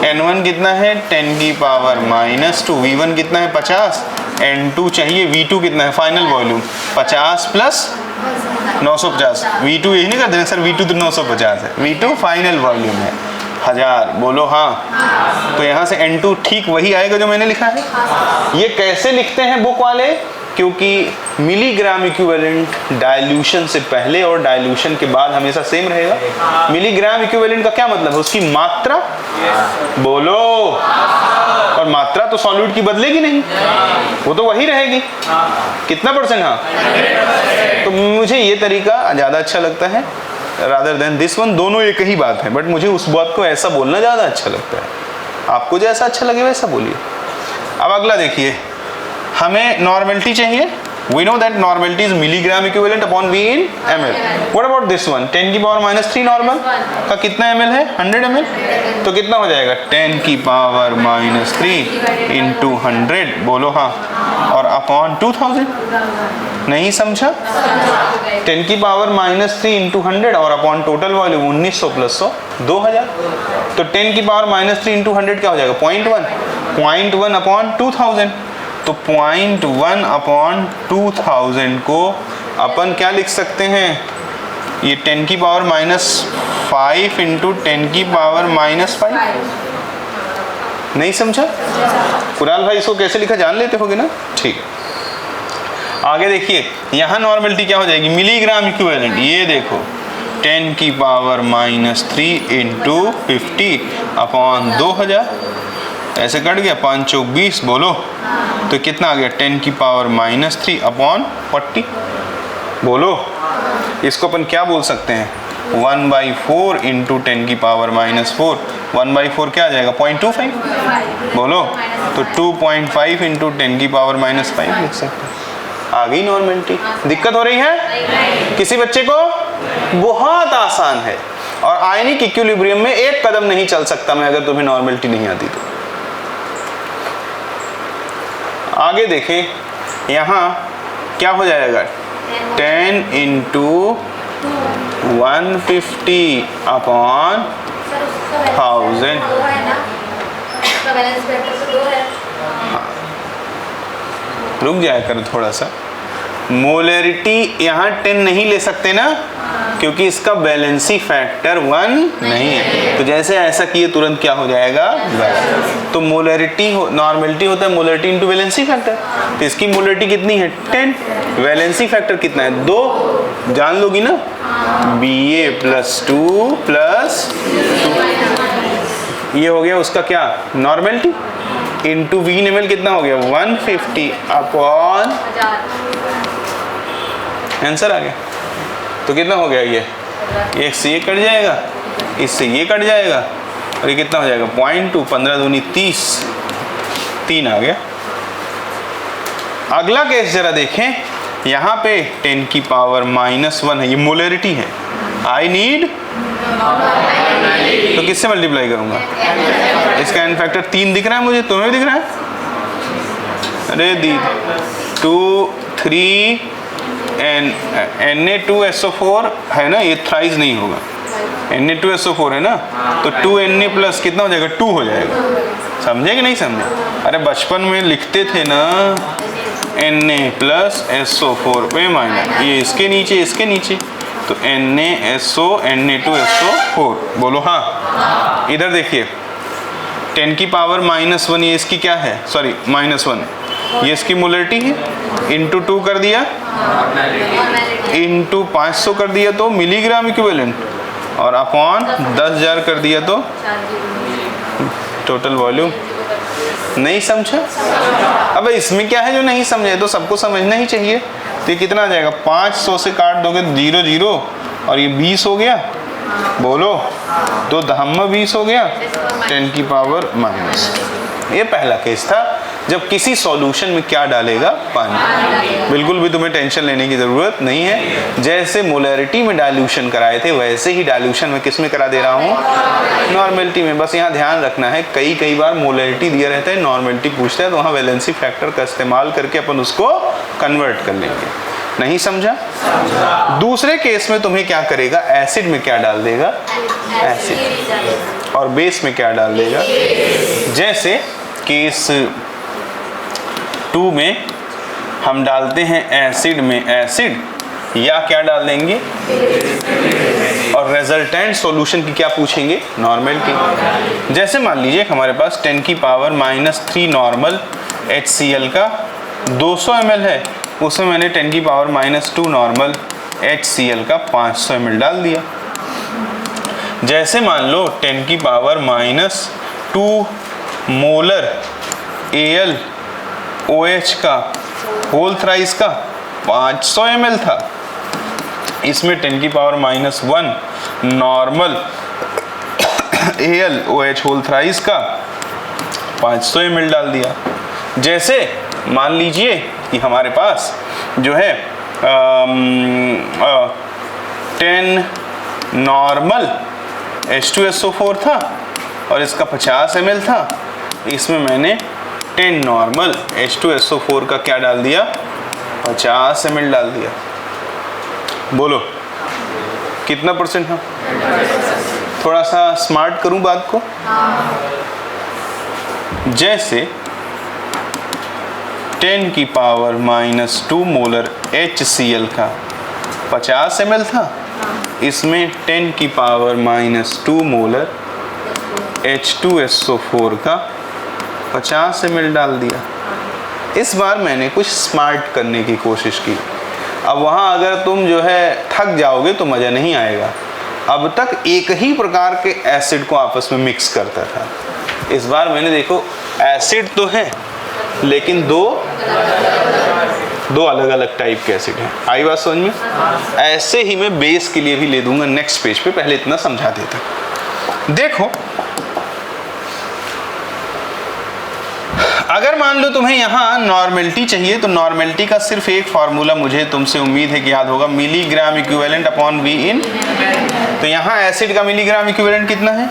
N1 कितना है? 10 की पावर -2, V1 कितना है? 50, N2 चाहिए, V2 कितना है? फाइनल वॉल्यूम 50 प्लस 950, V2 यही नहीं करते सर, V2 तो 950 है, V2 फाइनल वॉल्यूम है 1000। बोलो हाँ। तो यहाँ से N2 ठीक वही आएगा जो मैंने लिखा है। ये कैसे लिखते हैं बुक वाले? क्योंकि मिलीग्राम इक्विवेलेंट डाइल्यूशन से पहले और डाइल्यूशन के बाद हमेशा सेम रहेगा। मिलीग्राम इक्विवेलेंट का क्या मतलब है? उसकी मात्रा, बोलो, और मात्रा तो सॉल्यूट की बदलेगी नहीं, वो तो वही रहेगी। कितना परसेंट? हाँ, तो मुझे ये तरीका ज़्यादा अच्छा लगता है रादर देन दिस वन। दोनों एक ही बात है, बट मुझे उस बात को ऐसा बोलना ज़्यादा अच्छा लगता है। आपको जैसा अच्छा लगे वैसा बोलिए। अब अगला देखिए, हमें नॉर्मेलिटी चाहिए। We know that normality is milligram equivalent upon V in ml. What about this one? 10 की पावर -3 नॉर्मल का कितना ml है? 100 ml। तो कितना हो जाएगा? 10 की पावर -3 इंटू 100, बोलो हाँ, और अपॉन 2000। नहीं समझा? 10 की पावर -3 इंटू 100 और अपॉन टोटल वॉल्यूम 1900 प्लस 100, 2000। तो 10 की पावर -3 इंटू 100 क्या हो जाएगा? 0.1 अपॉन 2000। तो 0.1 अपॉन 2000 को अपन क्या लिख सकते हैं? ये 10 की पावर -5 इंटू 10 की पावर -5। नहीं समझा? कुणाल भाई इसको कैसे लिखा जान लेते होगे ना? ठीक है, आगे देखिए, यहाँ नॉर्मेलिटी क्या हो जाएगी? Milligram equivalent. ये देखो 10 की पावर -3 इंटू 50 अपॉन 2000, ऐसे कट गया, 5 चौक 20, बोलो तो कितना आ गया? 10 की पावर -3 अपॉन 40, बोलो इसको अपन क्या बोल सकते हैं? 1/4 इंटू 10 की पावर -4, 1/4 क्या आ जाएगा? 0.25, बोलो तो 2.5 इंटू 10 की पावर -5 लिख सकते हैं। आ गई नॉर्मेलिटी। दिक्कत हो रही है किसी बच्चे को? बहुत आसान है, और आयनिक इक्विलिब्रियम में एक कदम नहीं चल सकता मैं अगर तुम्हें नॉर्मेलिटी नहीं आती तो। आगे देखें, यहाँ क्या हो जाएगा? 10 इंटू 150 अपॉन 1000। हाँ, रुक जाया कर थोड़ा सा। मोलरिटी यहाँ 10 नहीं ले सकते ना, क्योंकि इसका बैलेंसी फैक्टर 1 नहीं है। तो जैसे ऐसा किए तुरंत क्या हो जाएगा? तो मोलरिटी नॉर्मेलिटी होता है मोलरिटी इंटू वैलेंसी फैक्टर। तो इसकी मोलरिटी कितनी है? 10। वैलेंसी फैक्टर कितना है? 2। जान लोगी ना, Ba + 2 + 2। ये हो गया उसका क्या? Normality into V in ml कितना हो गया? 150 अपॉन, आंसर आ गया। तो कितना हो गया? ये एक से ये कट जाएगा, इससे ये कट जाएगा, और ये कितना हो जाएगा? 0.2, 15 दूनी 30, 3 आ गया। अगला केस जरा देखें, यहाँ पे 10 की पावर -1 है, ये मोलरिटी है। आई नीड, तो किससे मल्टीप्लाई करूंगा? इसका एन फैक्टर 3 दिख रहा है मुझे, तुम्हें भी दिख रहा है? अरे दी 2, 3 Na2SO4 है ना, ये थ्राइस नहीं होगा, Na2SO4 है ना, तो 2Na प्लस कितना हो जाएगा? 2 हो जाएगा। समझे कि नहीं समझे? अरे बचपन में लिखते थे ना Na+SO4 पे माइनस, ये इसके नीचे, तो NaSO Na2SO4, बोलो हाँ। इधर देखिए 10 की पावर -1, ये इसकी क्या है? सॉरी -1, ये इसकी मोलरिटी है, इंटू 2 कर दिया, इंटू 500 कर दिया, तो मिलीग्राम इक्विवेलेंट और अपॉन 10,000 कर दिया तो टोटल वॉल्यूम। नहीं समझा? अब इसमें क्या है जो नहीं समझे, तो सबको समझना ही चाहिए। तो ये कितना आ जाएगा, 500 से काट दोगे तो 0 0 और ये 20 हो गया, बोलो तो दहम्मा 20 हो गया 10 की पावर माइनस। ये पहला केस था जब किसी सॉल्यूशन में क्या डालेगा, पानी। बिल्कुल भी तुम्हें टेंशन लेने की ज़रूरत नहीं है। जैसे मोलैरिटी में डाइल्यूशन कराए थे वैसे ही डाइल्यूशन में किस में करा दे रहा हूँ, नॉर्मेलिटी में। बस यहाँ ध्यान रखना है, कई बार मोलैरिटी दिया रहता है, नॉर्मेलिटी पूछता है, तो वहाँ वैलेंसी फैक्टर का इस्तेमाल करके अपन उसको कन्वर्ट कर लेंगे। नहीं समझा? दूसरे केस में तुम्हें क्या करेगा, एसिड में क्या डाल देगा, एसिड, और बेस में क्या डाल देगा। जैसे केस 2 में हम डालते हैं एसिड में एसिड, या क्या डाल देंगे, और रिजल्टेंट सॉल्यूशन की क्या पूछेंगे, नॉर्मेलिटी। जैसे मान लीजिए हमारे पास 10 की पावर -3 नॉर्मल HCl का 200 ml है, उसमें मैंने 10 की पावर -2 नॉर्मल HCl का 500 ml डाल दिया। जैसे मान लो 10 की पावर -2 मोलर AlOH का होल थ्राइस का 500 ml था, इसमें 10 की power -1 normal AlOH whole thrice का 500 ml डाल दिया। जैसे मान लीजिए कि हमारे पास जो है 10 नॉर्मल H2SO4 था और इसका 50 ml था, इसमें मैंने 10 नॉर्मल H2SO4 का क्या डाल दिया, 50 ml डाल दिया। बोलो कितना परसेंट है? थोड़ा सा स्मार्ट करूं बात को। जैसे 10 की पावर -2 मोलर HCl का 50 ml था, इसमें 10 की पावर -2 मोलर H2SO4 का 50 ml डाल दिया। इस बार मैंने कुछ स्मार्ट करने की कोशिश की। अब वहाँ अगर तुम जो है थक जाओगे तो मज़ा नहीं आएगा। अब तक एक ही प्रकार के एसिड को आपस में मिक्स करता था, इस बार मैंने देखो एसिड तो है लेकिन दो अलग अलग टाइप के एसिड हैं। आई बात समझ में? ऐसे ही मैं बेस के लिए भी ले दूंगा नेक्स्ट पेज पे, पहले इतना समझा देता। देखो अगर मान लो तुम्हें यहाँ नॉर्मेलिटी चाहिए तो नॉर्मेलिटी का सिर्फ एक फार्मूला मुझे तुमसे उम्मीद है कि याद होगा, मिलीग्राम इक्विवेलेंट अपॉन V इन। तो यहाँ एसिड का मिलीग्राम इक्विवेलेंट कितना है,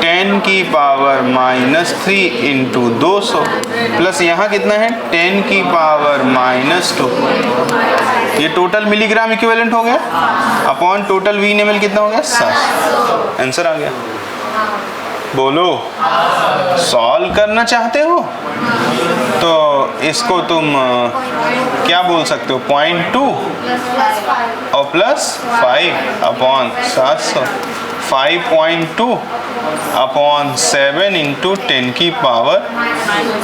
10 की पावर -3 इंटू 200 प्लस यहाँ कितना है 10 की पावर -2। ये टोटल मिलीग्राम इक्विवेलेंट हो गया अपॉन टोटल V इन ml कितना हो गया, 7। आंसर आ गया। बोलो सॉल्व करना चाहते हो तो इसको तुम क्या बोल सकते हो, 0.2 और +5 अपॉन 700, 5.2 अपॉन 7 इंटू 10 की पावर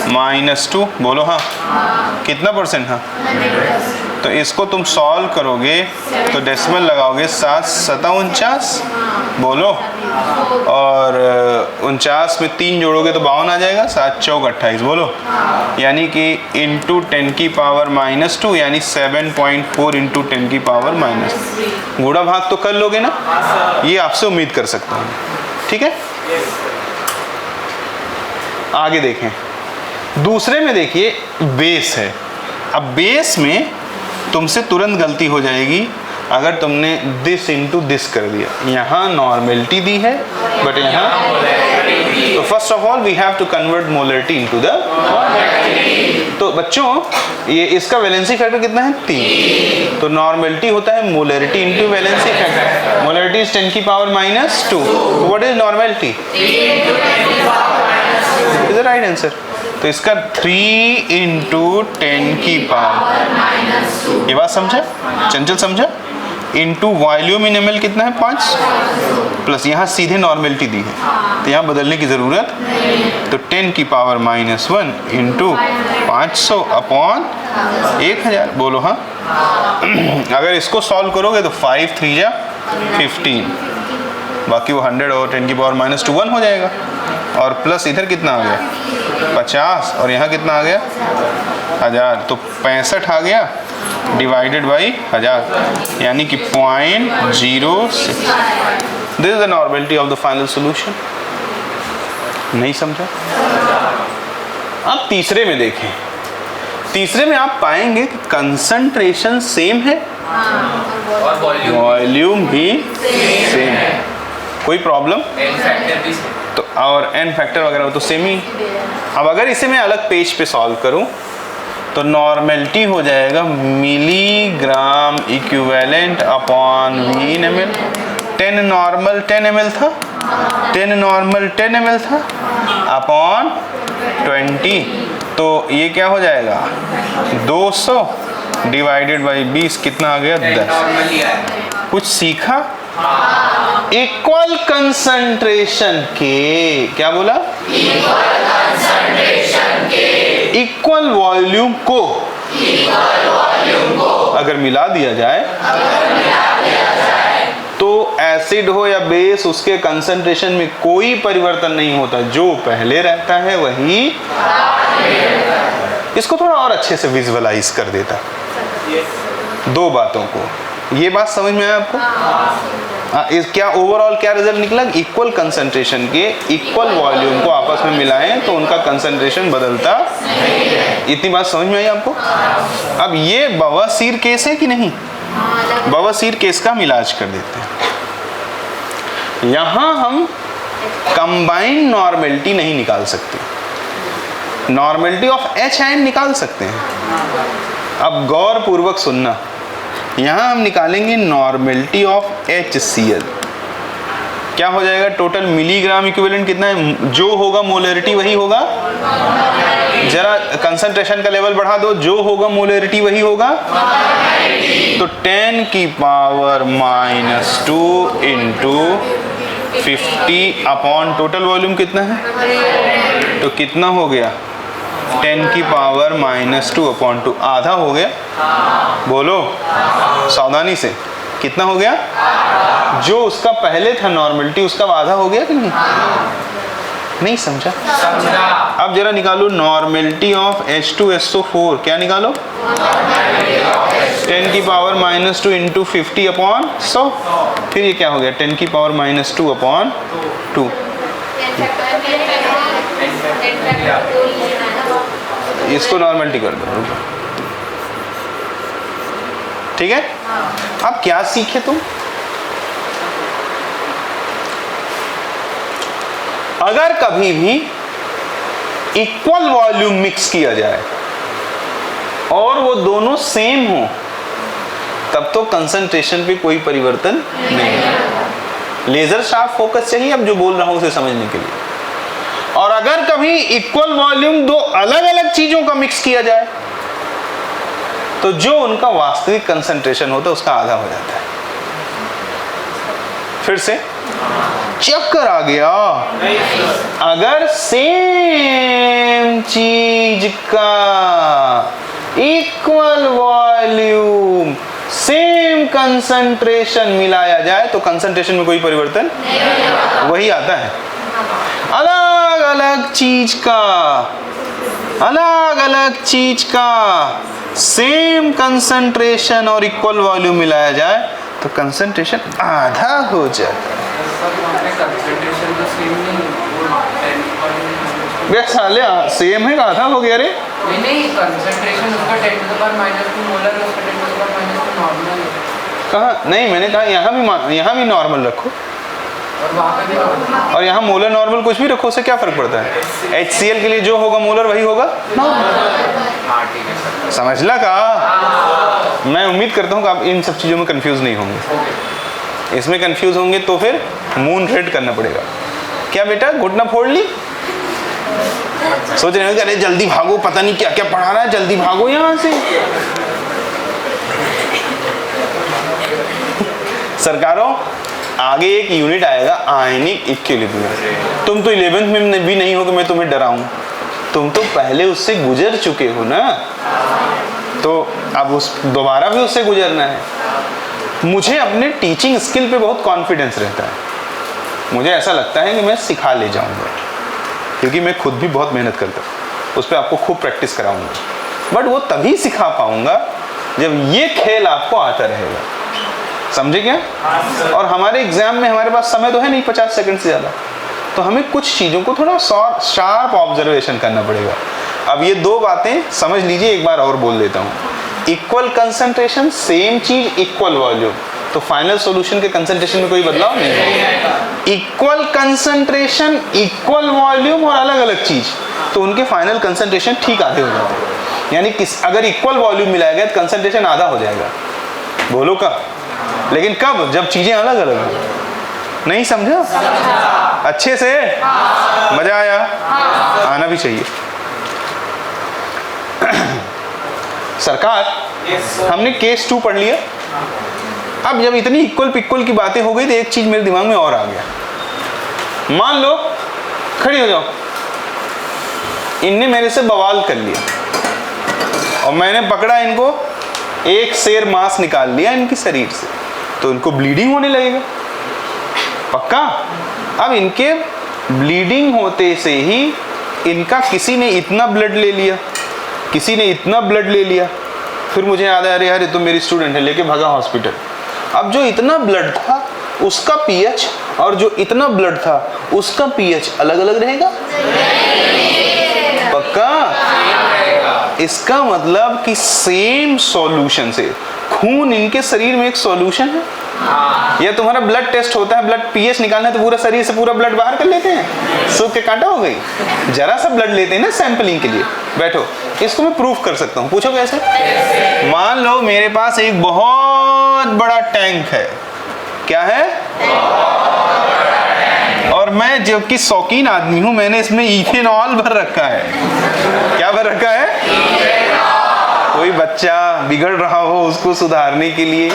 -2। बोलो हाँ कितना परसेंट, हाँ तो इसको तुम सॉल्व करोगे तो डेसिमल लगाओगे 7 7 49, बोलो, और 49 में 3 जोड़ोगे तो 52 आ जाएगा, 7 चौक 28, बोलो, यानी कि इंटू 10 की पावर -2 यानी 7.4 इंटू 10 की पावर -2। गुणा भाग तो कर लोगे ना, ये आपसे उम्मीद कर सकता हूँ, ठीक है। आगे देखें, दूसरे में देखिए बेस है। अब बेस में तुमसे तुरंत गलती हो जाएगी अगर तुमने दिस इंटू दिस कर दिया। यहाँ नॉर्मेलिटी दी है बट यहाँ, तो first of all we have to convert molarity into the. तो बच्चों ये इसका वैलेंसी फैक्टर कितना है, 3। तो नॉर्मेलिटी होता है molarity into valency factor. Molarity is 10 की power -2। What is normality, is the right answer. तो इसका 3 इंटू 10 की पावर, ये बात समझा, चंचल समझा, इंटू वॉल्यूम इन ml कितना है 5, प्लस यहाँ सीधे नॉर्मेलिटी दी है तो यहाँ बदलने की ज़रूरत। तो 10 की पावर -1 इंटू 500 अपॉन 1000। बोलो हाँ अगर इसको सॉल्व करोगे तो 5 3 जा 15, बाकी वो 100 और 10 की पावर माइनस 2 1 हो जाएगा। और प्लस इधर कितना आ गया 50 और यहाँ कितना आ गया 1000, तो 65 आ गया डिवाइडेड बाई 1000 यानी कि 0.06। This is the normality of the final solution. नहीं समझा? अब तीसरे में देखें। तीसरे में आप पाएंगे कि कंसंट्रेशन सेम है और वॉल्यूम भी सेम है, कोई प्रॉब्लम तो, और एन फैक्टर वगैरह तो सेम ही। अब अगर इसे मैं अलग पेज पे सॉल्व करूं तो नॉर्मेलिटी हो जाएगा milligram equivalent upon V in ml। 10 normal 10 ml था, 10 नॉर्मल 10 ml था अपॉन 20, तो ये क्या हो जाएगा 200 डिवाइडेड बाई 20 कितना आ गया 10। कुछ सीखा? इक्वल कंसंट्रेशन के, क्या बोला? इक्वल कंसंट्रेशन के, इक्वल वॉल्यूम को अगर मिला दिया जाए तो एसिड हो या बेस उसके कंसंट्रेशन में कोई परिवर्तन नहीं होता, जो पहले रहता है वही। इसको थोड़ा और अच्छे से विजुअलाइज कर देता दो बातों को। ये बात समझ में आया आपको? इस क्या ओवरऑल क्या रिजल्ट निकला? इक्वल कंसंट्रेशन के इक्वल वॉल्यूम को आपस में मिलाएं तो उनका कंसंट्रेशन बदलता। इतनी बात समझ में आई आपको? अब ये बवासीर केस है कि नहीं? बवासीर केस का हम इलाज कर देते हैं। यहां हम कंबाइंड नॉर्मेलिटी नहीं निकाल सकते, नॉर्मेलिटी ऑफ एच आयन निकाल सकते हैं। अब गौर पूर्वक सुनना, यहां हम निकालेंगे नॉर्मेलिटी ऑफ HCl। क्या हो जाएगा? टोटल मिलीग्राम इक्विवेलेंट कितना है? जो होगा मोलरिटी वही होगा। जरा कंसंट्रेशन का लेवल बढ़ा दो, जो होगा मोलरिटी वही होगा। तो 10 की power -2 into 50 upon total volume कितना है? तो कितना हो गया? 10 की पावर -2 अपॉन 2, आधा हो गया। बोलो सावधानी से, कितना हो गया? जो उसका पहले था नॉर्मेलिटी उसका आधा हो गया कि नहीं? नहीं समझा? अब जरा निकालो नॉर्मेलिटी ऑफ H2SO4। क्या निकालो? 10 की पावर -2 इंटू 50 अपॉन 100। फिर ये क्या हो गया? 10 की पावर -2 अपॉन 2। इसको नॉर्मेलिटी कर दो, ठीक है? अब क्या सीखे तुम? अगर कभी भी इक्वल वॉल्यूम मिक्स किया जाए और वो दोनों सेम हो तब तो कंसंट्रेशन पे कोई परिवर्तन नहीं। लेजर शार्प फोकस चाहिए अब जो बोल रहा हूं उसे समझने के लिए। और अगर कभी इक्वल वॉल्यूम दो अलग अलग चीजों का मिक्स किया जाए तो जो उनका वास्तविक कंसंट्रेशन होता है उसका आधा हो जाता है। फिर से चक्कर आ गया। अगर सेम चीज का इक्वल वॉल्यूम सेम कंसंट्रेशन मिलाया जाए तो कंसंट्रेशन में कोई परिवर्तन वही आता है। अलग अलग चीज का सेम कंसंट्रेशन और इक्वल वॉल्यूम मिलाया जाए तो कंसंट्रेशन आधा हो जाता है। साले सेम है, आधा हो गया रे। नहीं कंसंट्रेशन उसका 10 to the power -2 मोलर है, उसका 10 to the power -2 नॉर्मल है। कहाँ? नहीं, मैंने कहा यहाँ भी नॉर्मल रखो और वहाँ पे भी नॉर्मल, और यहाँ मोलर नॉर्मल कुछ भी रखो, उससे क्या फर्क पड़ता है? HCl के लिए जो होगा मोलर वही होगा। हाँ ठीक है सर, समझ लगा? मैं उम्मीद करता हूँ कि आप इन सब चीज़ों में कंफ्यूज नहीं होंगे। इसमें कंफ्यूज होंगे तो फिर मून रेड करना पड़ेगा। क्या बेटा घुटना फोड़ ली? सोच रहे हो कि अरे जल्दी भागो, पता नहीं क्या क्या पढ़ा रहा है, जल्दी भागो यहाँ से। सरकारों आगे एक यूनिट आएगा आयनिक इक्विलिब्रियम। तुम तो 11th में भी नहीं हो कि मैं तुम्हें डराऊं, तुम तो पहले उससे गुजर चुके हो ना, तो अब उस दोबारा भी उससे गुजरना है। मुझे अपने टीचिंग स्किल पे बहुत कॉन्फिडेंस रहता है। मुझे ऐसा लगता है कि मैं सिखा ले जाऊंगा, क्योंकि मैं खुद भी बहुत मेहनत करता हूँ, उस पर आपको खूब प्रैक्टिस कराऊंगा, बट वो तभी सिखा पाऊंगा जब ये खेल आपको आता रहेगा। समझे क्या? और हमारे एग्जाम में हमारे पास समय तो है नहीं 50 सेकंड से ज़्यादा, तो हमें कुछ चीज़ों को थोड़ा शार्प ऑब्जर्वेशन करना पड़ेगा। अब ये दो बातें समझ लीजिए, एक बार और बोल देता हूँ। इक्वल कंसंट्रेशन, सेम चीज इक्वल वॉल्यूम, तो फाइनल सॉल्यूशन के कंसंट्रेशन में कोई बदलाव नहीं है। इक्वल कंसंट्रेशन, इक्वल वॉल्यूम और अलग अलग चीज, तो उनके फाइनल कंसंट्रेशन ठीक आधे हो जाते हैं। यानी अगर इक्वल वॉल्यूम मिलाया गया तो कंसंट्रेशन आधा हो जाएगा। बोलो कब? लेकिन कब? जब चीजें अलग अलग हो। नहीं समझा? अच्छे से मजा आया? आना भी चाहिए। सरकार, हमने केस 2 पढ़ लिया। अब जब इतनी इक्वल पिक्वल की बातें हो गई तो एक चीज मेरे दिमाग में और आ गया। मान लो, खड़ी हो जाओ, इनने मेरे से बवाल कर लिया और मैंने पकड़ा इनको, एक शेर मांस निकाल लिया इनके शरीर से, तो इनको ब्लीडिंग होने लगेगा पक्का। अब इनके ब्लीडिंग होते से ही इनका किसी ने इतना ब्लड ले लिया, किसी ने इतना ब्लड ले लिया, फिर मुझे याद आया, अरे यार ये तो मेरी स्टूडेंट है, लेके भागा हॉस्पिटल। अब जो इतना ब्लड था उसका पीएच और जो इतना ब्लड था उसका पीएच अलग अलग रहेगा पक्का। इसका मतलब कि सेम सॉल्यूशन से, खून इनके शरीर में एक सॉल्यूशन है। या तुम्हारा ब्लड टेस्ट होता है, ब्लड पीएच निकालना है तो पूरा शरीर से पूरा ब्लड बाहर कर लेते हैं, सूख के कांटा हो गई। जरा सा ब्लड लेते हैं ना सैंपलिंग के लिए। बैठो, इसको मैं प्रूफ कर सकता हूँ। पूछो कैसे? मान लो मेरे पास एक बहुत बड़ा टैंक है। क्या है? और मैं जो कि शौकीन आदमी हूं, मैंने इसमें इथेनॉल भर रखा है। क्या भर रखा है? कोई बच्चा बिगड़ रहा हो उसको सुधारने के लिए,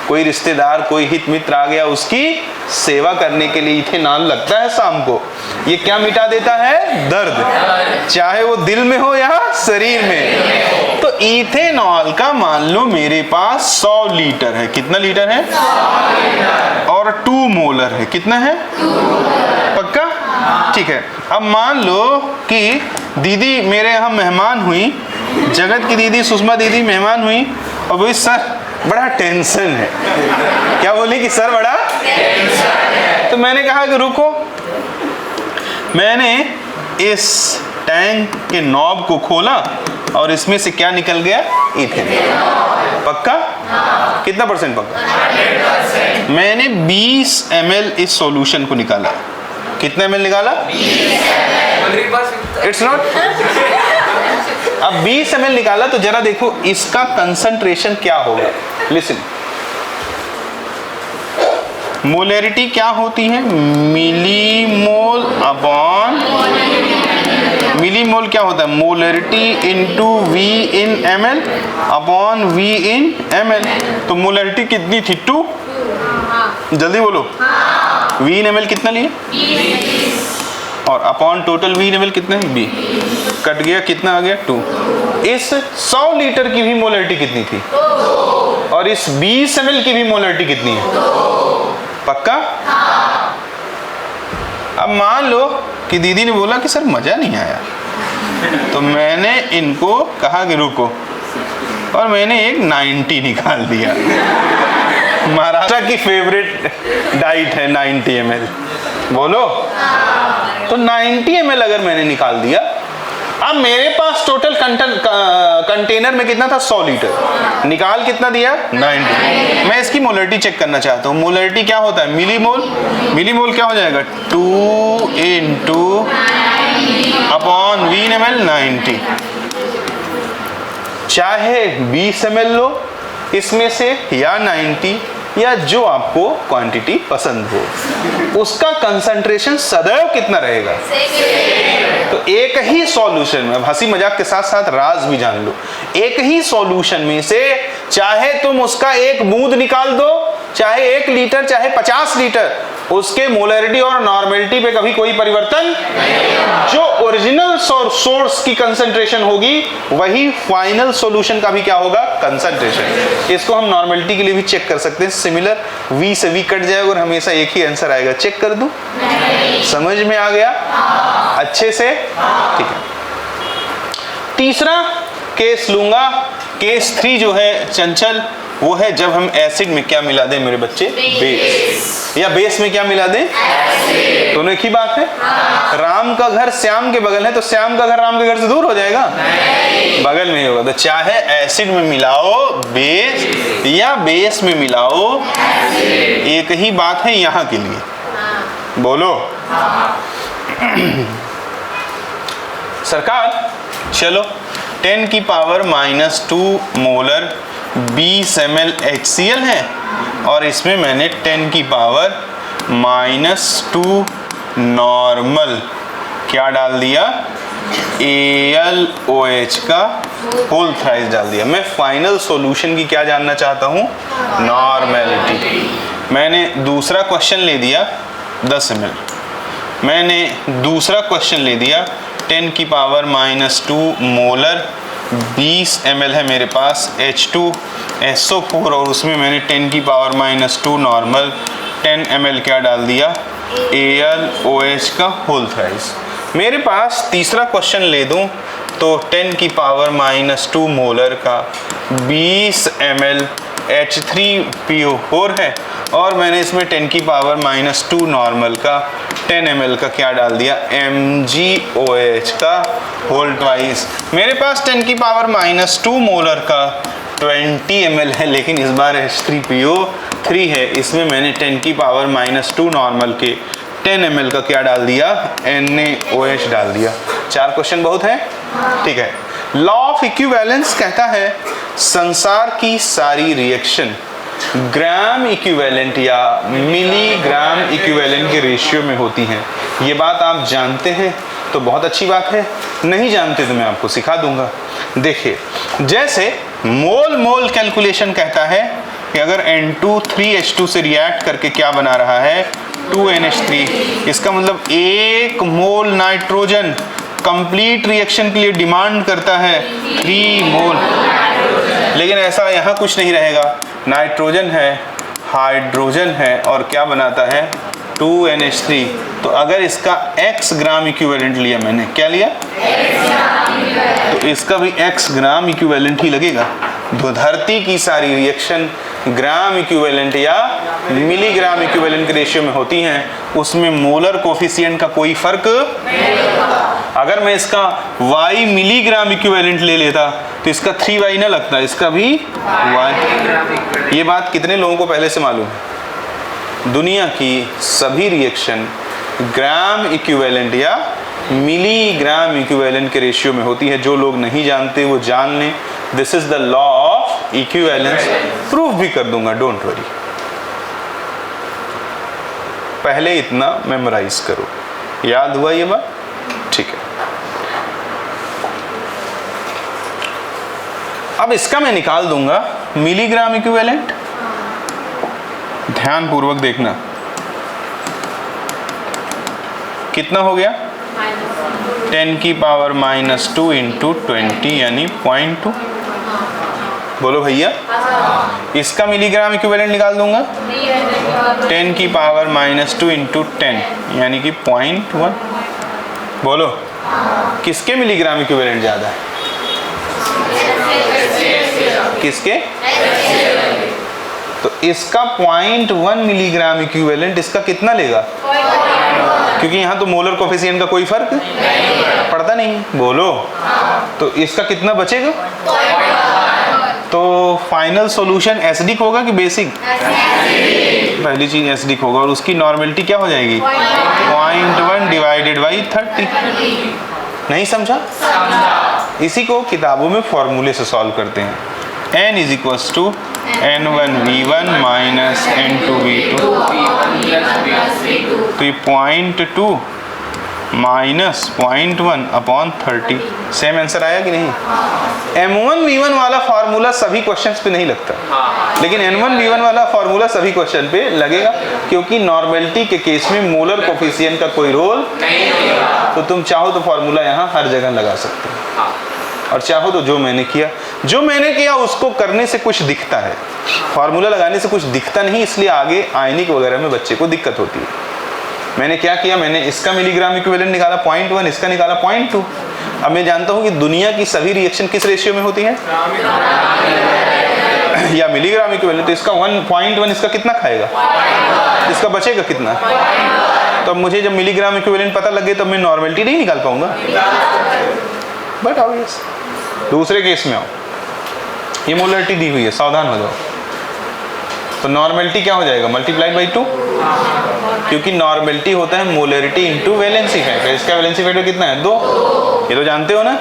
कोई रिश्तेदार, कोई हित मित्र आ गया, उसकी सेवा करने के लिए इथेनॉल लगता है शाम को। ये क्या मिटा देता है? दर्द, चाहे वो दिल में हो या शरीर में। तो इथेनॉल का मान लो मेरे पास 100 लीटर है। कितना लीटर है? 100 लीटर। और 2 मोलर है। कितना है? 2 पक्का? ठीक है। अब मान लो कि दीदी मेरे यहाँ मेहमान हुई, जगत की दीदी सुषमा दीदी मेहमान हुई, और वही सर बड़ा टेंशन है। क्या बोली कि सर बड़ा टेंशन है। तो मैंने कहा कि रुको, मैंने इस टैंक के नॉब को खोला और इसमें से क्या निकल गया? इथेनॉल। पक्का? कितना परसेंट पक्का? 100%। मैंने 20 ml इस सॉल्यूशन को निकाला। कितना ml निकाला? 20 ml। It's not. अब 20 ml निकाला तो जरा देखो इसका कंसंट्रेशन क्या होगा। लिसन, मोलैरिटी क्या होती है? मिलीमोल अपॉन, मिलीमोल क्या होता है? मोलैरिटी इनटू V इन ml अपॉन V इन ml। तो मोलैरिटी कितनी थी? 2। जल्दी बोलो। V इन ml कितना लिए? 20। और अपॉन टोटल V इन ml कितना है? 20। कट गया, कितना आ गया? 2। इस 100 लीटर की भी मोलैरिटी कितनी थी? 2। और इस 20 ml की भी मोलैरिटी कितनी है? 2। पक्का? हाँ। अब मान लो कि दीदी ने बोला कि सर मजा नहीं आया, तो मैंने इनको कहा कि रुको, और मैंने एक 90 निकाल दिया। महाराष्ट्र की फेवरेट डाइट है 90 ml। बोलो। तो 90 ml अगर मैंने निकाल दिया, अब मेरे पास टोटल कंटेनर में कितना था? 100 लीटर। निकाल कितना दिया? 90। मैं इसकी मोलैरिटी चेक करना चाहता हूँ। मोलैरिटी क्या होता है? मिलीमोल। मिलीमोल क्या हो जाएगा? 2 इंटू अपॉन V इन ml 90। चाहे 20 ml लो इसमें से या 90, या जो आपको क्वांटिटी पसंद हो, उसका कंसंट्रेशन सदैव कितना रहेगा? तो एक ही सॉल्यूशन में, हंसी मजाक के साथ साथ राज भी जान लो, एक ही सॉल्यूशन में से चाहे तुम उसका एक बूंद निकाल दो, चाहे 1 लीटर, चाहे 50 लीटर, उसके मोलरिटी और नॉर्मेलिटी पे कभी कोई परिवर्तन जो ओरिजिनल सोर्स की कंसंट्रेशन होगी वही फाइनल सॉल्यूशन का भी क्या होगा, कंसंट्रेशन। इसको हम नॉर्मेलिटी के लिए भी चेक कर सकते हैं। सिमिलर V से V कट जाएगा और हमेशा एक ही आंसर आएगा। चेक कर दूं? समझ में आ गया अच्छे से? ठीक है। तीसरा केस लूंगा, केस 3 जो है चंचल, वो है जब हम एसिड में क्या मिला दें मेरे बच्चे, बेस, या बेस में क्या मिला दें, दोनों एक ही बात है। राम का घर श्याम के बगल है तो श्याम का घर राम के घर से दूर हो जाएगा, बगल में ही होगा। तो चाहे एसिड में मिलाओ बेस या बेस में मिलाओ, एक ही बात है यहाँ के लिए। बोलो सरकार। चलो 10 की पावर -2 मोलर 20 ml HCl है और इसमें मैंने 10 की पावर -2 नॉर्मल क्या डाल दिया, AlOH का होल थ्राइस डाल दिया। मैं फाइनल सॉल्यूशन की क्या जानना चाहता हूँ, नॉर्मेलिटी। मैंने दूसरा क्वेश्चन ले दिया 10 ml, मैंने दूसरा क्वेश्चन ले दिया 10 की पावर -2 मोलर 20 ml है मेरे पास H2SO4 और उसमें मैंने 10 की पावर -2 नॉर्मल 10 ml क्या डाल दिया, AlOH का होल थ्राइस। मेरे पास तीसरा क्वेश्चन ले दूं तो 10 की पावर -2 मोलर का 20 ml H3PO4 है और मैंने इसमें 10 की पावर -2 नॉर्मल का 10 ml का क्या डाल दिया, MgOH का होल ट्वाइस। मेरे पास 10 की पावर -2 मोलर का 20 ml है, लेकिन इस बार H3PO3 है, इसमें मैंने 10 की पावर -2 नॉर्मल के 10 ml का क्या डाल दिया, NaOH डाल दिया। 4 क्वेश्चन बहुत है, ठीक है। लॉ ऑफ इक्विवेलेंस कहता है संसार की सारी रिएक्शन ग्राम इक्विवेलेंट या मिलीग्राम इक्विवेलेंट के रेशियो में होती हैं। ये बात आप जानते हैं तो बहुत अच्छी बात है, नहीं जानते तो मैं आपको सिखा दूंगा। देखिए, जैसे मोल मोल कैलकुलेशन कहता है कि अगर N2 3H2 से रिएक्ट करके क्या बना रहा है, 2NH3, इसका मतलब 1 मोल नाइट्रोजन कंप्लीट रिएक्शन के लिए डिमांड करता है 3 मोल। लेकिन ऐसा यहाँ कुछ नहीं रहेगा, नाइट्रोजन है, हाइड्रोजन है और क्या बनाता है 2NH3। तो अगर इसका x ग्राम इक्विवेलेंट लिया मैंने, क्या लिया, तो इसका भी x ग्राम इक्विवेलेंट ही लगेगा। तो धरती की सारी रिएक्शन ग्राम इक्विवेलेंट या मिलीग्राम इक्विवेलेंट के रेशियो में होती हैं, उसमें मोलर कोफिशिएंट का कोई फर्क नहीं। अगर मैं इसका y मिलीग्राम इक्विवेलेंट ले लेता तो इसका 3y ना लगता, इसका भी y। ये बात कितने लोगों को पहले से मालूम है? दुनिया की सभी रिएक्शन ग्राम इक्विवेलेंट या मिलीग्राम इक्विवेलेंट के रेशियो में होती है। जो लोग नहीं जानते वो जान लें, this is the law of equivalence. Proof भी कर दूंगा, डोंट वरी। पहले इतना मेमोराइज करो। याद हुआ ये बात? ठीक है। अब इसका मैं निकाल दूंगा मिलीग्राम इक्विवेलेंट। ध्यान पूर्वक देखना, कितना हो गया, 10 की पावर -2 इंटू 20 यानी 0.2। बोलो भैया, इसका मिलीग्राम इक्विवेलेंट निकाल दूंगा 10 की पावर -2 इंटू 10 यानी कि 0.1। बोलो किसके मिलीग्राम इक्विवेलेंट ज्यादा है, किसके? तो इसका 0.1 मिलीग्राम इक्विवेलेंट इसका कितना लेगा, क्योंकि यहाँ तो मोलर कोफिशिएंट का कोई फर्क पड़ता नहीं। बोलो, तो इसका कितना बचेगा? तो फाइनल सॉल्यूशन एसिडिक होगा कि बेसिक? पहली चीज एसिडिक होगा और उसकी नॉर्मेलिटी क्या हो जाएगी, 0.1 डिवाइडेड बाई 30। नहीं समझा? इसी को किताबों में फॉर्मूले से सॉल्व करते हैं। n is equals to N1V1 minus N2V2, तो ये 0.2 माइनस 0.1 अपॉन 30। सेम आंसर आया कि नहीं? M1V1 वाला फार्मूला सभी क्वेश्चंस पे नहीं लगता, लेकिन N1V1 वाला फार्मूला सभी क्वेश्चन पे लगेगा, क्योंकि नॉर्मेलिटी के केस में मोलर कोफिशिएंट का कोई रोल नहीं होगा। तो तुम चाहो तो फार्मूला यहाँ हर जगह लगा सकते हो, और चाहो तो जो मैंने किया उसको करने से कुछ दिखता है, फार्मूला लगाने से कुछ दिखता नहीं, इसलिए आगे आयनिक वगैरह में बच्चे को दिक्कत होती है। मैंने क्या किया, मैंने इसका मिलीग्राम इक्विवेलेंट निकाला 0.1, इसका निकाला 0.2। अब मैं जानता हूँ कि दुनिया की सभी रिएक्शन किस रेशियो में होती है, या मिलीग्राम इक्विवेलेंट। तो इसका 1.1 इसका कितना खाएगा, इसका बचेगा कितना? तो अब मुझे जब मिलीग्राम इक्विवेलेंट पता लग गए तब मैं नॉर्मेलिटी नहीं निकाल पाऊंगा। But obvious. दूसरे केस में आओ, ये मोलरिटी दी हुई है, सावधान हो जाओ। तो नॉर्मेलिटी क्या हो जाएगा, मल्टीप्लाइड बाई 2, क्योंकि नॉर्मेलिटी होता है मोलरिटी इंटू वैलेंसी फैक्टर। इसका वैलेंसी फैक्टर कितना है, 2, ये तो जानते हो ना।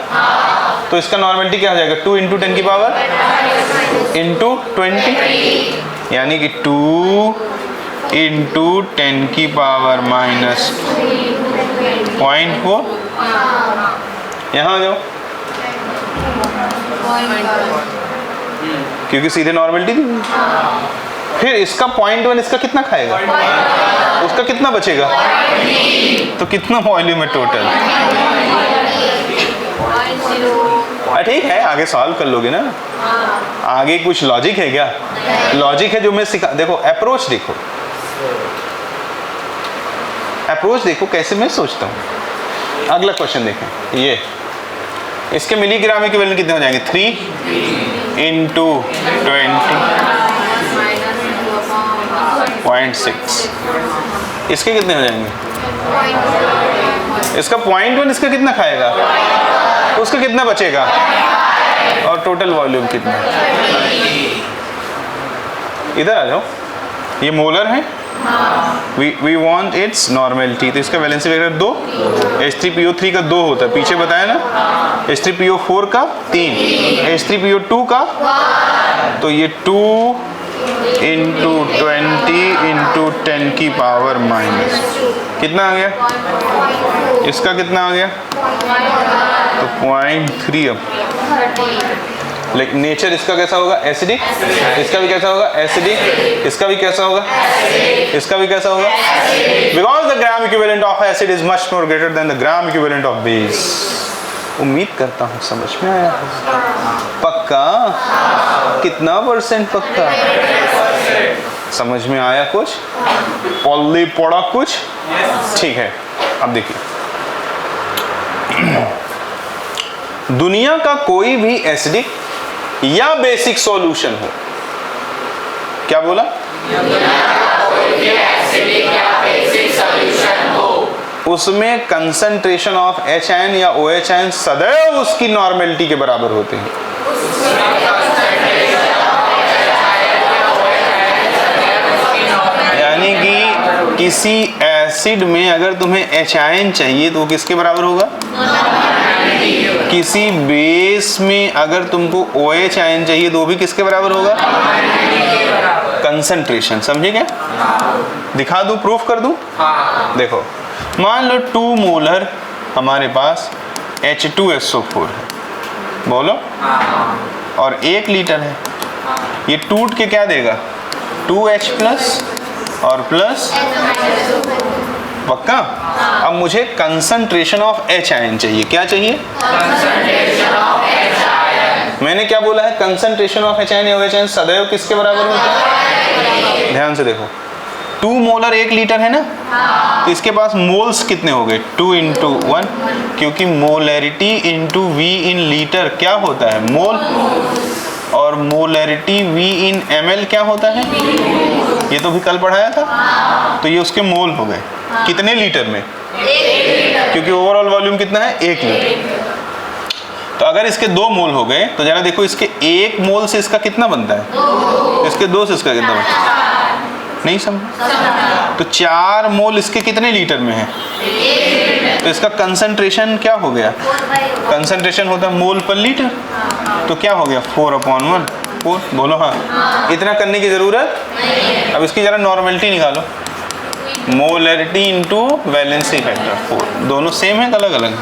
तो इसका नॉर्मेलिटी क्या हो जाएगा, 2 इंटू 10 की पावर इंटू 20, यानी कि 2 इंटू 10 की पावर माइनस 0.4। यहाँ आ जाओ, क्योंकि सीधे नॉर्मेलिटी दी। फिर इसका 0.1 इसका कितना खाएगा, उसका कितना बचेगा, तो कितना वॉल्यूम है टोटल? ठीक है, आगे सॉल्व कर लोगे ना। आगे कुछ लॉजिक है क्या? लॉजिक है जो मैं सिखा। देखो अप्रोच देखो कैसे मैं सोचता हूँ। अगला क्वेश्चन देखें, ये इसके मिलीग्राम इक्विवेलेंट कितने हो जाएंगे, 3 इंटू 20.6। इसके कितने हो जाएंगे, इसका 0.1 इसका कितना खाएगा, तो उसका कितना बचेगा, और टोटल वॉल्यूम कितना? इधर आ जाओ, ये मोलर है, वी वांट इट्स नॉर्मेलिटी। तो इसका वैलेंसी फैक्टर 2, H3PO3 का 2 होता है, पीछे बताया ना। H3PO4 का 3, H3PO2 का, तो ये 2 इंटू 20 इंटू 10 की पावर माइनस कितना आ गया, इसका कितना आ गया, तो 0.3। अब लेकिन नेचर इसका कैसा होगा, एसिडिक, इसका भी कैसा होगा, एसिडिक, इसका भी कैसा होगा, इसका भी कैसा होगा, because the gram equivalent of acid is much more greater than the gram equivalent of base. उम्मीद करता हूँ समझ में आया। पक्का? कितना परसेंट पक्का? समझ में आया कुछ, पल्ले पड़ा कुछ? ठीक है, अब देखिए, दुनिया का कोई भी एसिडिक या बेसिक सॉल्यूशन हो, क्या बोला, उसमें कंसंट्रेशन ऑफ H आयन या OH आयन सदैव उसकी नॉर्मेलिटी के बराबर होते हैं। यानी कि किसी एसिड में अगर तुम्हें H आयन चाहिए तो वो किसके बराबर होगा, किसी बेस में अगर तुमको OH आयन चाहिए तो वो भी किसके बराबर होगा, कंसंट्रेशन। समझे क्या? दिखा दूं, प्रूफ कर दूं? देखो, मान लो 2 मोलर हमारे पास H2SO4 है, बोलो, और 1 लीटर है। ये टूट के क्या देगा, 2H प्लस और प्लस, पक्का? अब मुझे कंसंट्रेशन ऑफ H आयन चाहिए। क्या चाहिए, कंसंट्रेशन ऑफ H आयन। मैंने क्या बोला है, कंसंट्रेशन ऑफ H आयन या OH आयन सदैव किसके बराबर होता है? ध्यान से देखो, 2 मोलर 1 लीटर है ना, तो इसके पास मोल्स कितने हो गए, 2 इंटू 1, क्योंकि molarity into V in litre क्या होता है, मोल, और मोलरिटी V इन ml क्या होता है, ये तो भी कल पढ़ाया था। तो ये उसके मोल हो गए, कितने लीटर में, 1 लीटर, क्योंकि ओवरऑल वॉल्यूम कितना है, 1 लीटर। तो अगर इसके 2 मोल हो गए तो जरा देखो, इसके 1 मोल से इसका कितना बनता है, इसके 2 से इसका कितना बनता है, नहीं समझ? तो 4 मोल इसके कितने लीटर में है, तो इसका कंसंट्रेशन क्या हो गया, कंसंट्रेशन होता है मोल पर लीटर, तो क्या हो गया 4/1, 4, बोलो हाँ। इतना करने की जरूरत, अब इसकी जरा नॉर्मेलिटी निकालो, मोलरिटी इंटू वैलेंसी फैक्टर 4, दोनों सेम है अलग अलग है?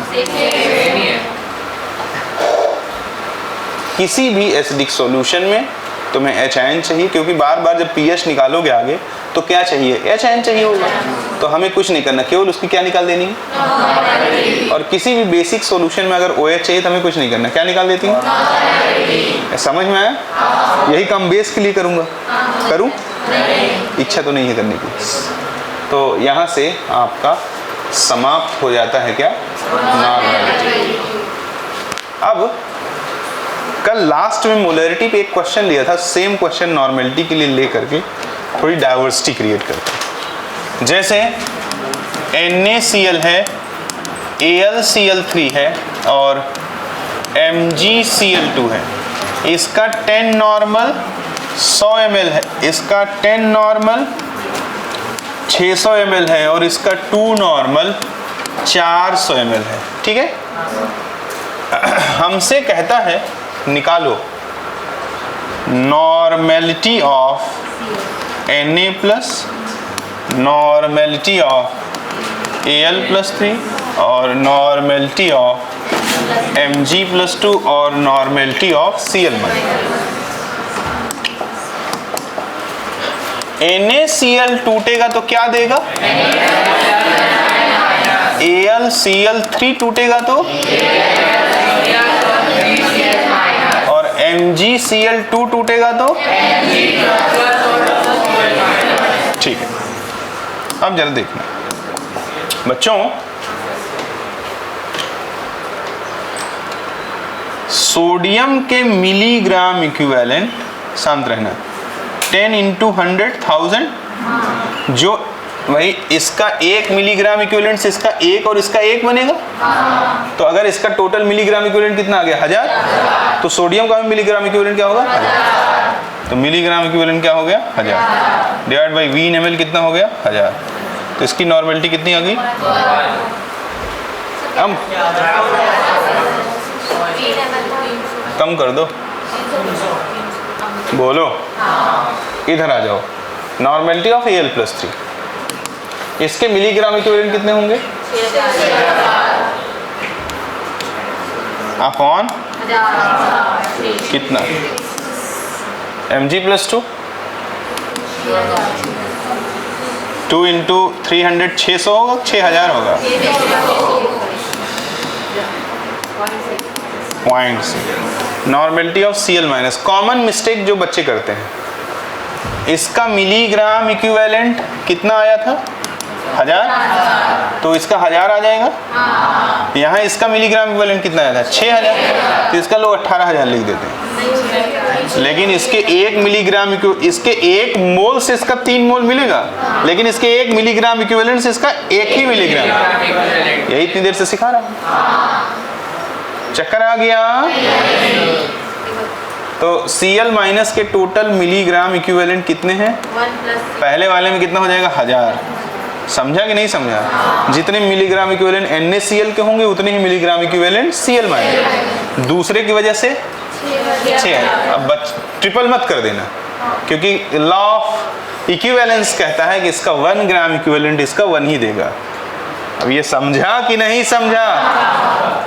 किसी भी एसिडिक सॉल्यूशन में तुम्हें HN चाहिए, क्योंकि बार बार जब pH निकालोगे आगे तो क्या चाहिए, HN चाहिए होगा। तो हमें कुछ नहीं करना, केवल उसकी क्या निकाल देनी है। और किसी भी बेसिक सॉल्यूशन में अगर OH चाहिए तो हमें कुछ नहीं करना, क्या निकाल देती हूँ। समझ में आया? यही काम बेस के लिए करूँगा, करूँ? इच्छा तो नहीं है करने की। तो यहाँ से आपका समाप्त हो जाता है क्या, नॉर्मेलिटी। अब कल लास्ट में मोलरिटी पे एक क्वेश्चन लिया था, सेम क्वेश्चन नॉर्मेलिटी के लिए ले करके थोड़ी डाइवर्सिटी क्रिएट करते। जैसे NaCl है, AlCl3 है और MgCl2 है। इसका 10 नॉर्मल 100 ml है, इसका 10 नॉर्मल 600 ml है और इसका 2 नॉर्मल 400 ml है। ठीक है, हमसे कहता है निकालो normality of Na plus, normality of Al+3 और नॉर्मेलिटी ऑफ Mg+2 और नॉर्मेलिटी ऑफ Cl-। NaCl टूटेगा तो क्या देगा, AlCl3 टूटेगा तो, और MgCl2 टूटेगा तो। ठीक है, अब जरा देखना बच्चों, सोडियम के मिलीग्राम इक्विवेलेंट, शांत रहना, 10 × 100,000, जो वही इसका 1 मिलीग्राम इक्विवेलेंट से इसका 1 और इसका 1 बनेगा। तो अगर इसका टोटल मिलीग्राम इक्विवेलेंट कितना आ गया, 1000, तो सोडियम का मिलीग्राम इक्विवेलेंट क्या होगा, 1000। तो मिलीग्राम इक्विवेलेंट क्या हो गया, 1000 डिवाइड बाई V ml कितना हो गया, 1000। तो इसकी नॉर्मेलिटी कितनी आ गई, कम कर दो, बोलो, इधर आ जाओ। नॉर्मेलिटी ऑफ Al+3, इसके मिलीग्राम इक्विवेलेंट कितने होंगे, अपॉन कितना, Mg+2, 2 × 300 600 होगा, 6000 होगा, 0.6। Normality of Cl-, common mistake जो बच्चे करते हैं, इसका मिलीग्राम इक्विवेलेंट कितना आया था, 1000, तो इसका 1000 आ जाएगा। यहाँ इसका मिलीग्राम इक्विवेलेंट कितना आया था, 6000, तो इसका लोग 18000 लिख देते हैं। लेकिन इसके 1 मिलीग्राम, इसके 1 मोल से इसका 3 मोल मिलेगा, लेकिन इसके 1 मिलीग्राम इक्विवेलेंट से इसका 1 ही मिलीग्राम। यही इतनी देर से सिखा रहा हूँ, चक्कर आ गया। तो Cl- के टोटल मिलीग्राम इक्विवेलेंट कितने हैं, पहले वाले में कितना हो जाएगा, 1000। समझा कि नहीं समझा? जितने मिलीग्राम इक्विवेलेंट NaCl के होंगे उतने ही मिलीग्राम इक्विवेलेंट Cl-। दूसरे की वजह से 6। अब ट्रिपल मत कर देना, क्योंकि लॉ ऑफ इक्विवेलेंस कहता है कि इसका 1 ग्राम इक्विवेलेंट इसका 1 ही देगा। अब ये समझा कि नहीं समझा?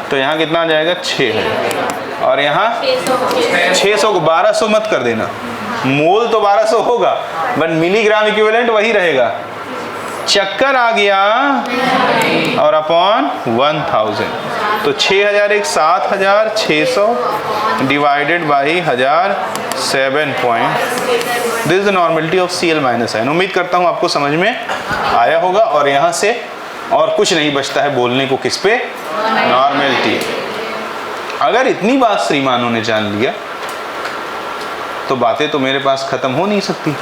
तो यहाँ कितना आ जाएगा, 6 है, और यहाँ 600 को 1200 मत कर देना, मोल तो 1200 होगा बट मिलीग्राम इक्विवेलेंट वही रहेगा। चक्कर आ गया, और अपॉन 1000, तो 6000 एक 7600 divided by 1000, 7 point. This is the normality of Cl-। उम्मीद करता हूँ आपको समझ में आया होगा, और यहाँ से और कुछ नहीं बचता है बोलने को, किस पे, नॉर्मेलिटी। अगर इतनी बात श्रीमानों ने जान लिया तो बातें तो मेरे पास खत्म हो नहीं सकती।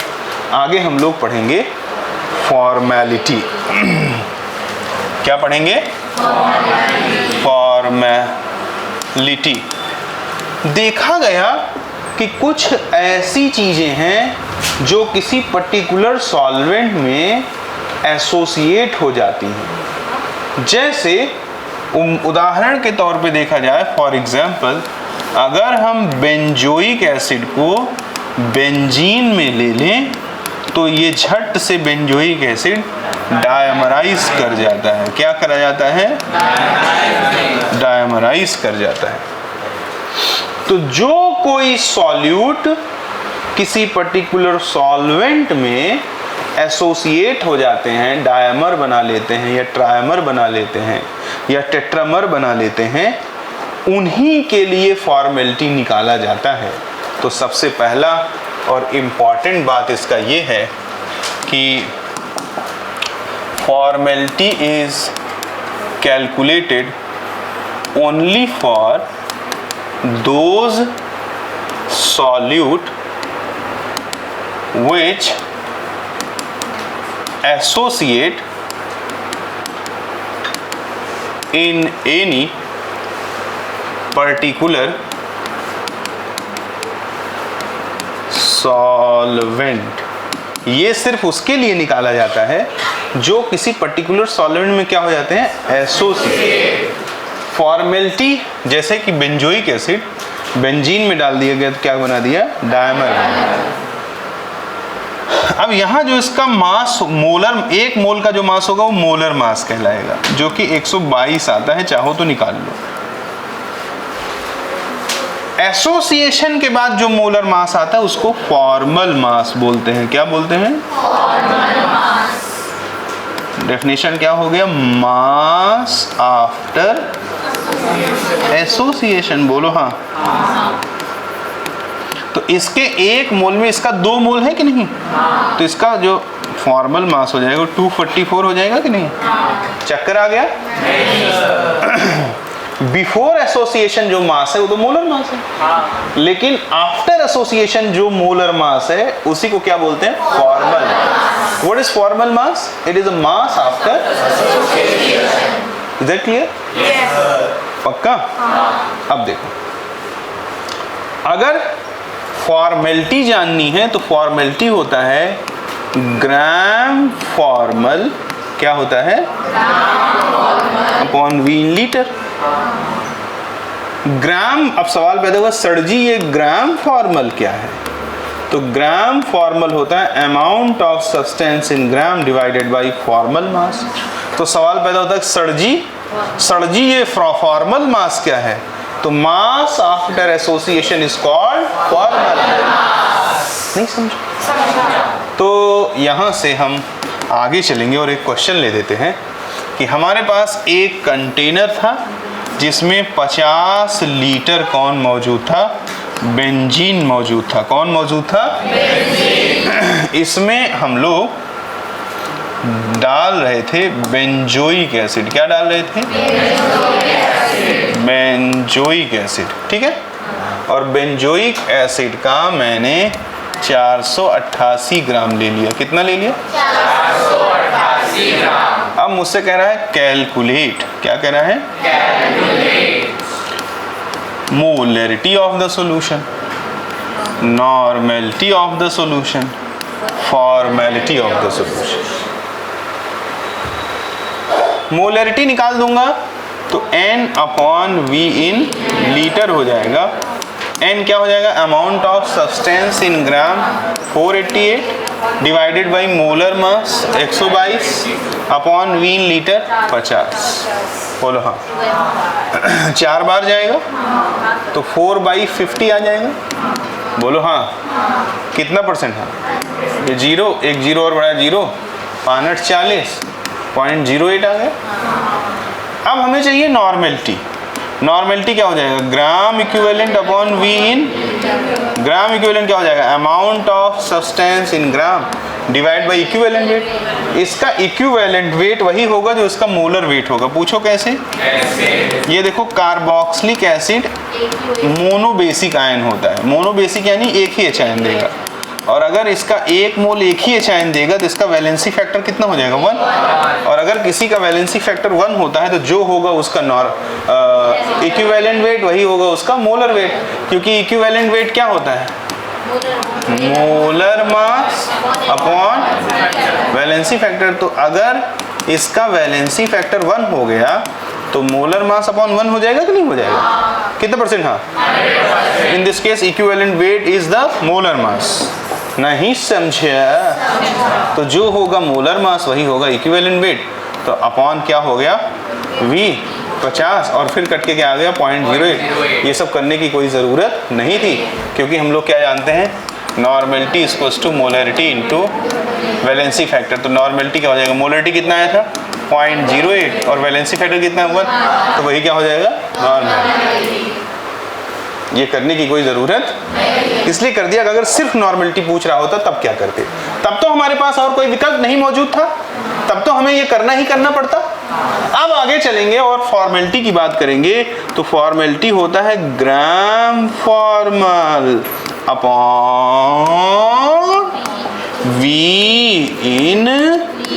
आगे हम लोग पढ़ेंगे फॉर्मेलिटी। क्या पढ़ेंगे, फॉर्मेलिटी। देखा गया कि कुछ ऐसी चीजें हैं जो किसी पर्टिकुलर सॉल्वेंट में एसोसिएट हो जाती हैं। जैसे उदाहरण के तौर पे देखा जाए, फॉर एग्जाम्पल, अगर हम बेंजोइक एसिड को बेंजीन में ले लें तो ये झट से बेंजोइक एसिड डायमराइज कर जाता है। क्या करा जाता है? डायमराइज कर जाता है। तो जो कोई सॉल्यूट किसी पर्टिकुलर सॉल्वेंट में एसोसिएट हो जाते हैं, डायमर बना लेते हैं या ट्राइमर बना लेते हैं या टेट्रामर बना लेते हैं, उन्हीं के लिए फॉर्मेलिटी निकाला जाता है। तो सबसे पहला और इम्पॉर्टेंट बात इसका ये है कि formality is calculated only for those solute which associate in any particular solvent। ये सिर्फ उसके लिए निकाला जाता है जो किसी पर्टिकुलर सॉल्वेंट में क्या हो जाते हैं? एसोसिएट। फॉर्मेलिटी जैसे कि बेंजोइक एसिड बेंजीन में डाल दिया गया तो क्या बना दिया? डायमर। अब यहाँ जो इसका मास मोलर, एक मोल का जो मास होगा वो मोलर मास कहलाएगा, जो कि 122 आता है, चाहो तो निकाल लो। एसोसिएशन के बाद जो मोलर मास आता है उसको फॉर्मल मास बोलते हैं। क्या बोलते हैं? फॉर्मल मास। डेफिनेशन क्या हो गया? मास आफ्टर एसोसिएशन। बोलो हाँ। तो इसके एक मोल में इसका 2 मोल है कि नहीं? तो इसका जो फॉर्मल मास हो जाएगा वो 244 हो जाएगा कि नहीं? चक्कर आ गया? बिफोर एसोसिएशन जो मास है वो तो मोलर मास है, लेकिन आफ्टर एसोसिएशन जो मोलर मास है उसी को क्या बोलते हैं? Formal. What is formal mass? It is a mass after association. Is that clear? पक्का? अब देखो, अगर फॉर्मेलिटी जाननी है तो फॉर्मेलिटी होता है ग्राम फॉर्मल। क्या होता है? Upon V litre. ग्राम। अब सवाल पैदा हुआ, सर जी ये ग्राम फॉर्मल क्या है? तो ग्राम फॉर्मल होता है amount of substance in gram divided by formal mass. तो सवाल पैदा होता है सर जी ये फॉर्मल मास क्या है? तो mass after association is called formal mass. नहीं समझा? तो यहां से हम आगे चलेंगे और एक क्वेश्चन ले देते हैं कि हमारे पास एक कंटेनर था जिसमें 50 लीटर कौन मौजूद था? बेंजीन मौजूद था। कौन मौजूद था? बेंजीन। इसमें हम लोग डाल रहे थे बेंजोइक एसिड। क्या डाल रहे थे? Benzoic acid. ठीक है। और बेंजोइक एसिड का मैंने 488 ग्राम ले लिया। कितना ले लिया? 488 ग्राम। अब मुझसे कह रहा है कैलकुलेट। क्या कह रहा है? Calculate molarity of the solution, normality of the solution, formality of the solution. Molarity निकाल दूंगा तो n upon V in litre हो जाएगा। n क्या हो जाएगा? Amount of substance in gram 488 divided by molar mass 122 upon V in litre 50। बोलो हाँ। 4 बार जाएगा तो 4/50 आ जाएगा। बोलो हाँ। कितना परसेंट है? ये 0, एक 0 और बड़ा 0, 5 40, 0.08 आ गया। अब हमें चाहिए नॉर्मेलिटी। नॉर्मेलिटी क्या हो जाएगा? Gram equivalent upon V in. Gram equivalent क्या हो जाएगा? Amount of substance in gram divide by equivalent weight. इसका इक्विवेलेंट वेट वही होगा जो इसका मोलर वेट होगा। पूछो कैसे? ये देखो, कार्बोक्सिलिक एसिड मोनोबेसिक आयन होता है। मोनोबेसिक यानी एक ही एच आयन देगा, और अगर इसका एक मोल एक ही एच आयन देगा तो इसका वैलेंसी फैक्टर कितना हो जाएगा? 1। और अगर किसी का वैलेंसी फैक्टर 1 होता है तो जो होगा उसका इक्विवेलेंट वेट वही होगा उसका मोलर वेट, क्योंकि इक्विवेलेंट वेट क्या होता है? Molar mass upon valency factor. तो अगर इसका वैलेंसी फैक्टर 1 हो गया तो मोलर मास अपॉन 1 हो जाएगा कि नहीं हो जाएगा? कितना परसेंट? हाँ, in this case equivalent weight is the molar mass. नहीं समझा? तो जो होगा मोलर मास वही होगा इक्विवेलेंट वेट। तो अपॉन क्या हो गया V 50 और फिर कट के क्या आ गया 0.08। ये सब करने की कोई ज़रूरत नहीं थी क्योंकि हम लोग क्या जानते हैं, normality equals to molarity into valency factor. तो नॉर्मेलिटी क्या हो जाएगा, मोलरिटी कितना आया था 0.08 और वैलेंसी फैक्टर कितना हुआ, तो वही क्या हो जाएगा नॉर्मल। ये करने की कोई ज़रूरत इसलिए कर दिया कि अगर सिर्फ नॉर्मेलिटी पूछ रहा होता तब क्या करते, तब तो हमारे पास और कोई विकल्प नहीं मौजूद था, तब तो हमें ये करना ही करना पड़ता। अब आगे चलेंगे और फॉर्मेलिटी की बात करेंगे। तो फॉर्मेलिटी होता है gram formal upon V in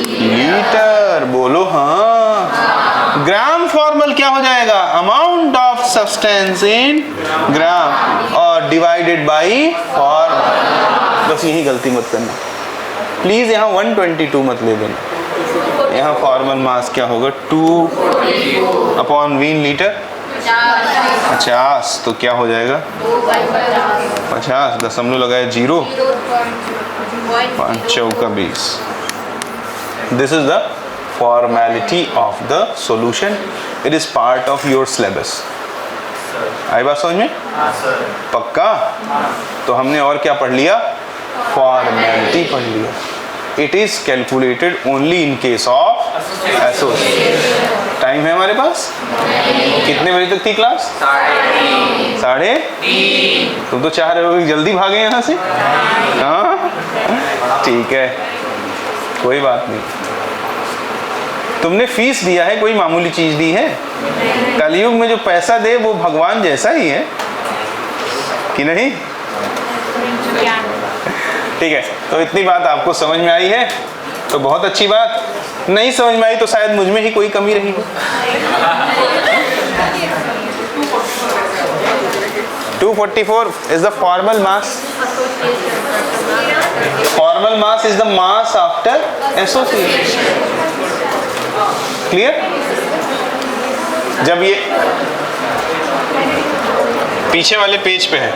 litre. बोलो हाँ। ग्राम फॉर्मल क्या हो जाएगा, amount of substance in gram और डिवाइडेड बाई फॉर्मल। बस यही गलती मत करना प्लीज, यहाँ 122 मत ले देना। यहाँ फॉर्मल मास क्या होगा 2 अपॉन वी इन लीटर 50। तो क्या हो जाएगा 50 दशमलव लगाए 0 5 चौका 20। This is the formality of the solution. It is part of your syllabus. आई बात समझ में? पक्का? तो हमने और क्या पढ़ लिया, फॉर्मेलिटी पढ़ लिया। It is calculated only in case of association. Time है हमारे पास? कितने बजे तक थी क्लास? 3:30। तुम तो चाह रहे हो कि जल्दी भागे यहाँ से? हाँ ठीक है, कोई बात नहीं। तुमने फीस दिया है, कोई मामूली चीज दी है? कलयुग में जो पैसा दे वो भगवान जैसा ही है कि नहीं? ठीक है, तो इतनी बात आपको समझ में आई है तो बहुत अच्छी बात। नहीं समझ में आई तो शायद मुझ में ही कोई कमी रही हो। 244 is the formal mass. Formal mass is the mass after association. Clear? जब ये पीछे वाले पेज पे है